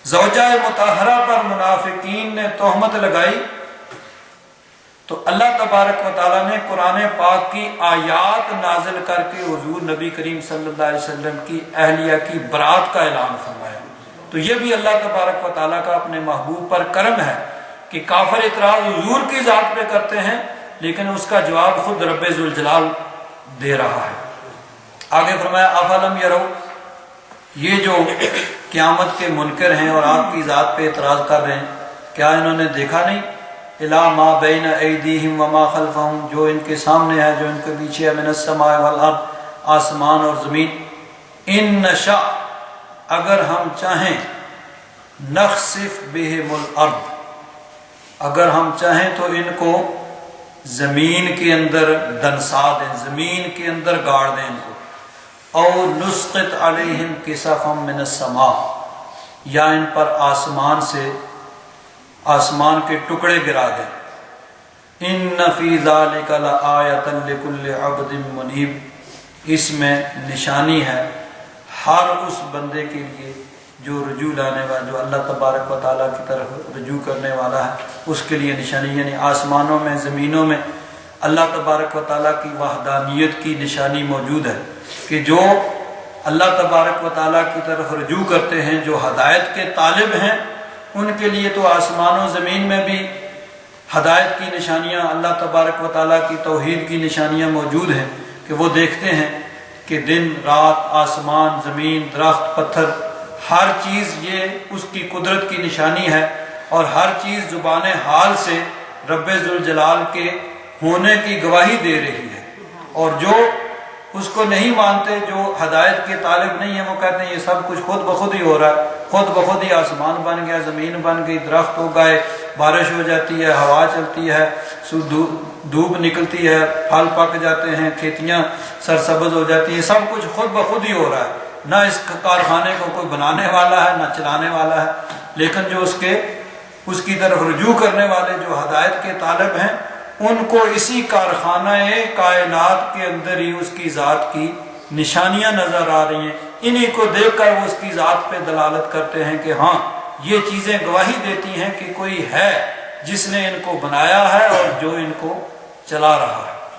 زوجہ مطہرہ پر منافقین نے تہمت لگائی تو اللہ تبارک و تعالیٰ نے قرآن پاک کی آیات نازل کر کے حضور نبی کریم صلی اللہ علیہ وسلم کی اہلیہ کی برات کا اعلان فرمایا۔ تو یہ بھی اللہ تبارک و تعالیٰ کا اپنے محبوب پر کرم ہے کہ کافر اعتراض حضور کی ذات پہ کرتے ہیں لیکن اس کا جواب خود رب ذوالجلال دے رہا ہے۔ آگے فرمایا افلم یرو، یہ جو قیامت کے منکر ہیں اور آپ کی ذات پہ اعتراض کر رہے ہیں، کیا انہوں نے دیکھا نہیں، الا ما بین ایدیہم وما خلفہم، جو ان کے سامنے ہے، جو ان کے پیچھے ہے، من السماء والارض، آسمان اور زمین، ان نشاء، اگر ہم چاہیں، نخسف بہم الارض، اگر ہم چاہیں تو ان کو زمین کے اندر دنسا دیں، زمین کے اندر گاڑ دیں ان کو، او نسقط علیہم کسفا من السماء، یا ان پر آسمان سے، آسمان کے ٹکڑے گرا دیں۔ ان فی ذلک لآیۃ لکل عبد منیب، اس میں نشانی ہے ہر اس بندے کے لیے جو رجوع لانے والا، جو اللہ تبارک و تعالیٰ کی طرف رجوع کرنے والا ہے، اس کے لیے نشانی، یعنی آسمانوں میں، زمینوں میں اللہ تبارک و تعالیٰ کی وحدانیت کی نشانی موجود ہے کہ جو اللہ تبارک و تعالیٰ کی طرف رجوع کرتے ہیں، جو ہدایت کے طالب ہیں، ان کے لیے تو آسمان و زمین میں بھی ہدایت کی نشانیاں، اللہ تبارک و تعالیٰ کی توحید کی نشانیاں موجود ہیں کہ وہ دیکھتے ہیں کہ دن رات، آسمان، زمین، درخت، پتھر، ہر چیز یہ اس کی قدرت کی نشانی ہے، اور ہر چیز زبان حال سے رب ذوالجلال کے ہونے کی گواہی دے رہی ہے۔ اور جو اس کو نہیں مانتے، جو ہدایت کے طالب نہیں ہیں، وہ کہتے ہیں یہ سب کچھ خود بخود ہی ہو رہا ہے، خود بخود ہی آسمان بن گیا، زمین بن گئی، درخت ہو گئے، بارش ہو جاتی ہے، ہوا چلتی ہے، دھوپ نکلتی ہے، پھل پک جاتے ہیں، کھیتیاں سرسبز ہو جاتی ہیں، سب کچھ خود بخود ہی ہو رہا ہے، نہ اس کارخانے کو کوئی بنانے والا ہے، نہ چلانے والا ہے۔ لیکن جو اس کی طرف رجوع کرنے والے، جو ہدایت کے طالب ہیں، ان کو اسی کارخانہ کائنات کے اندر ہی اس کی ذات کی نشانیاں نظر آ رہی ہیں، انہی کو دیکھ کر وہ اس کی ذات پہ دلالت کرتے ہیں کہ ہاں یہ چیزیں گواہی دیتی ہیں کہ کوئی ہے جس نے ان کو بنایا ہے اور جو ان کو چلا رہا ہے۔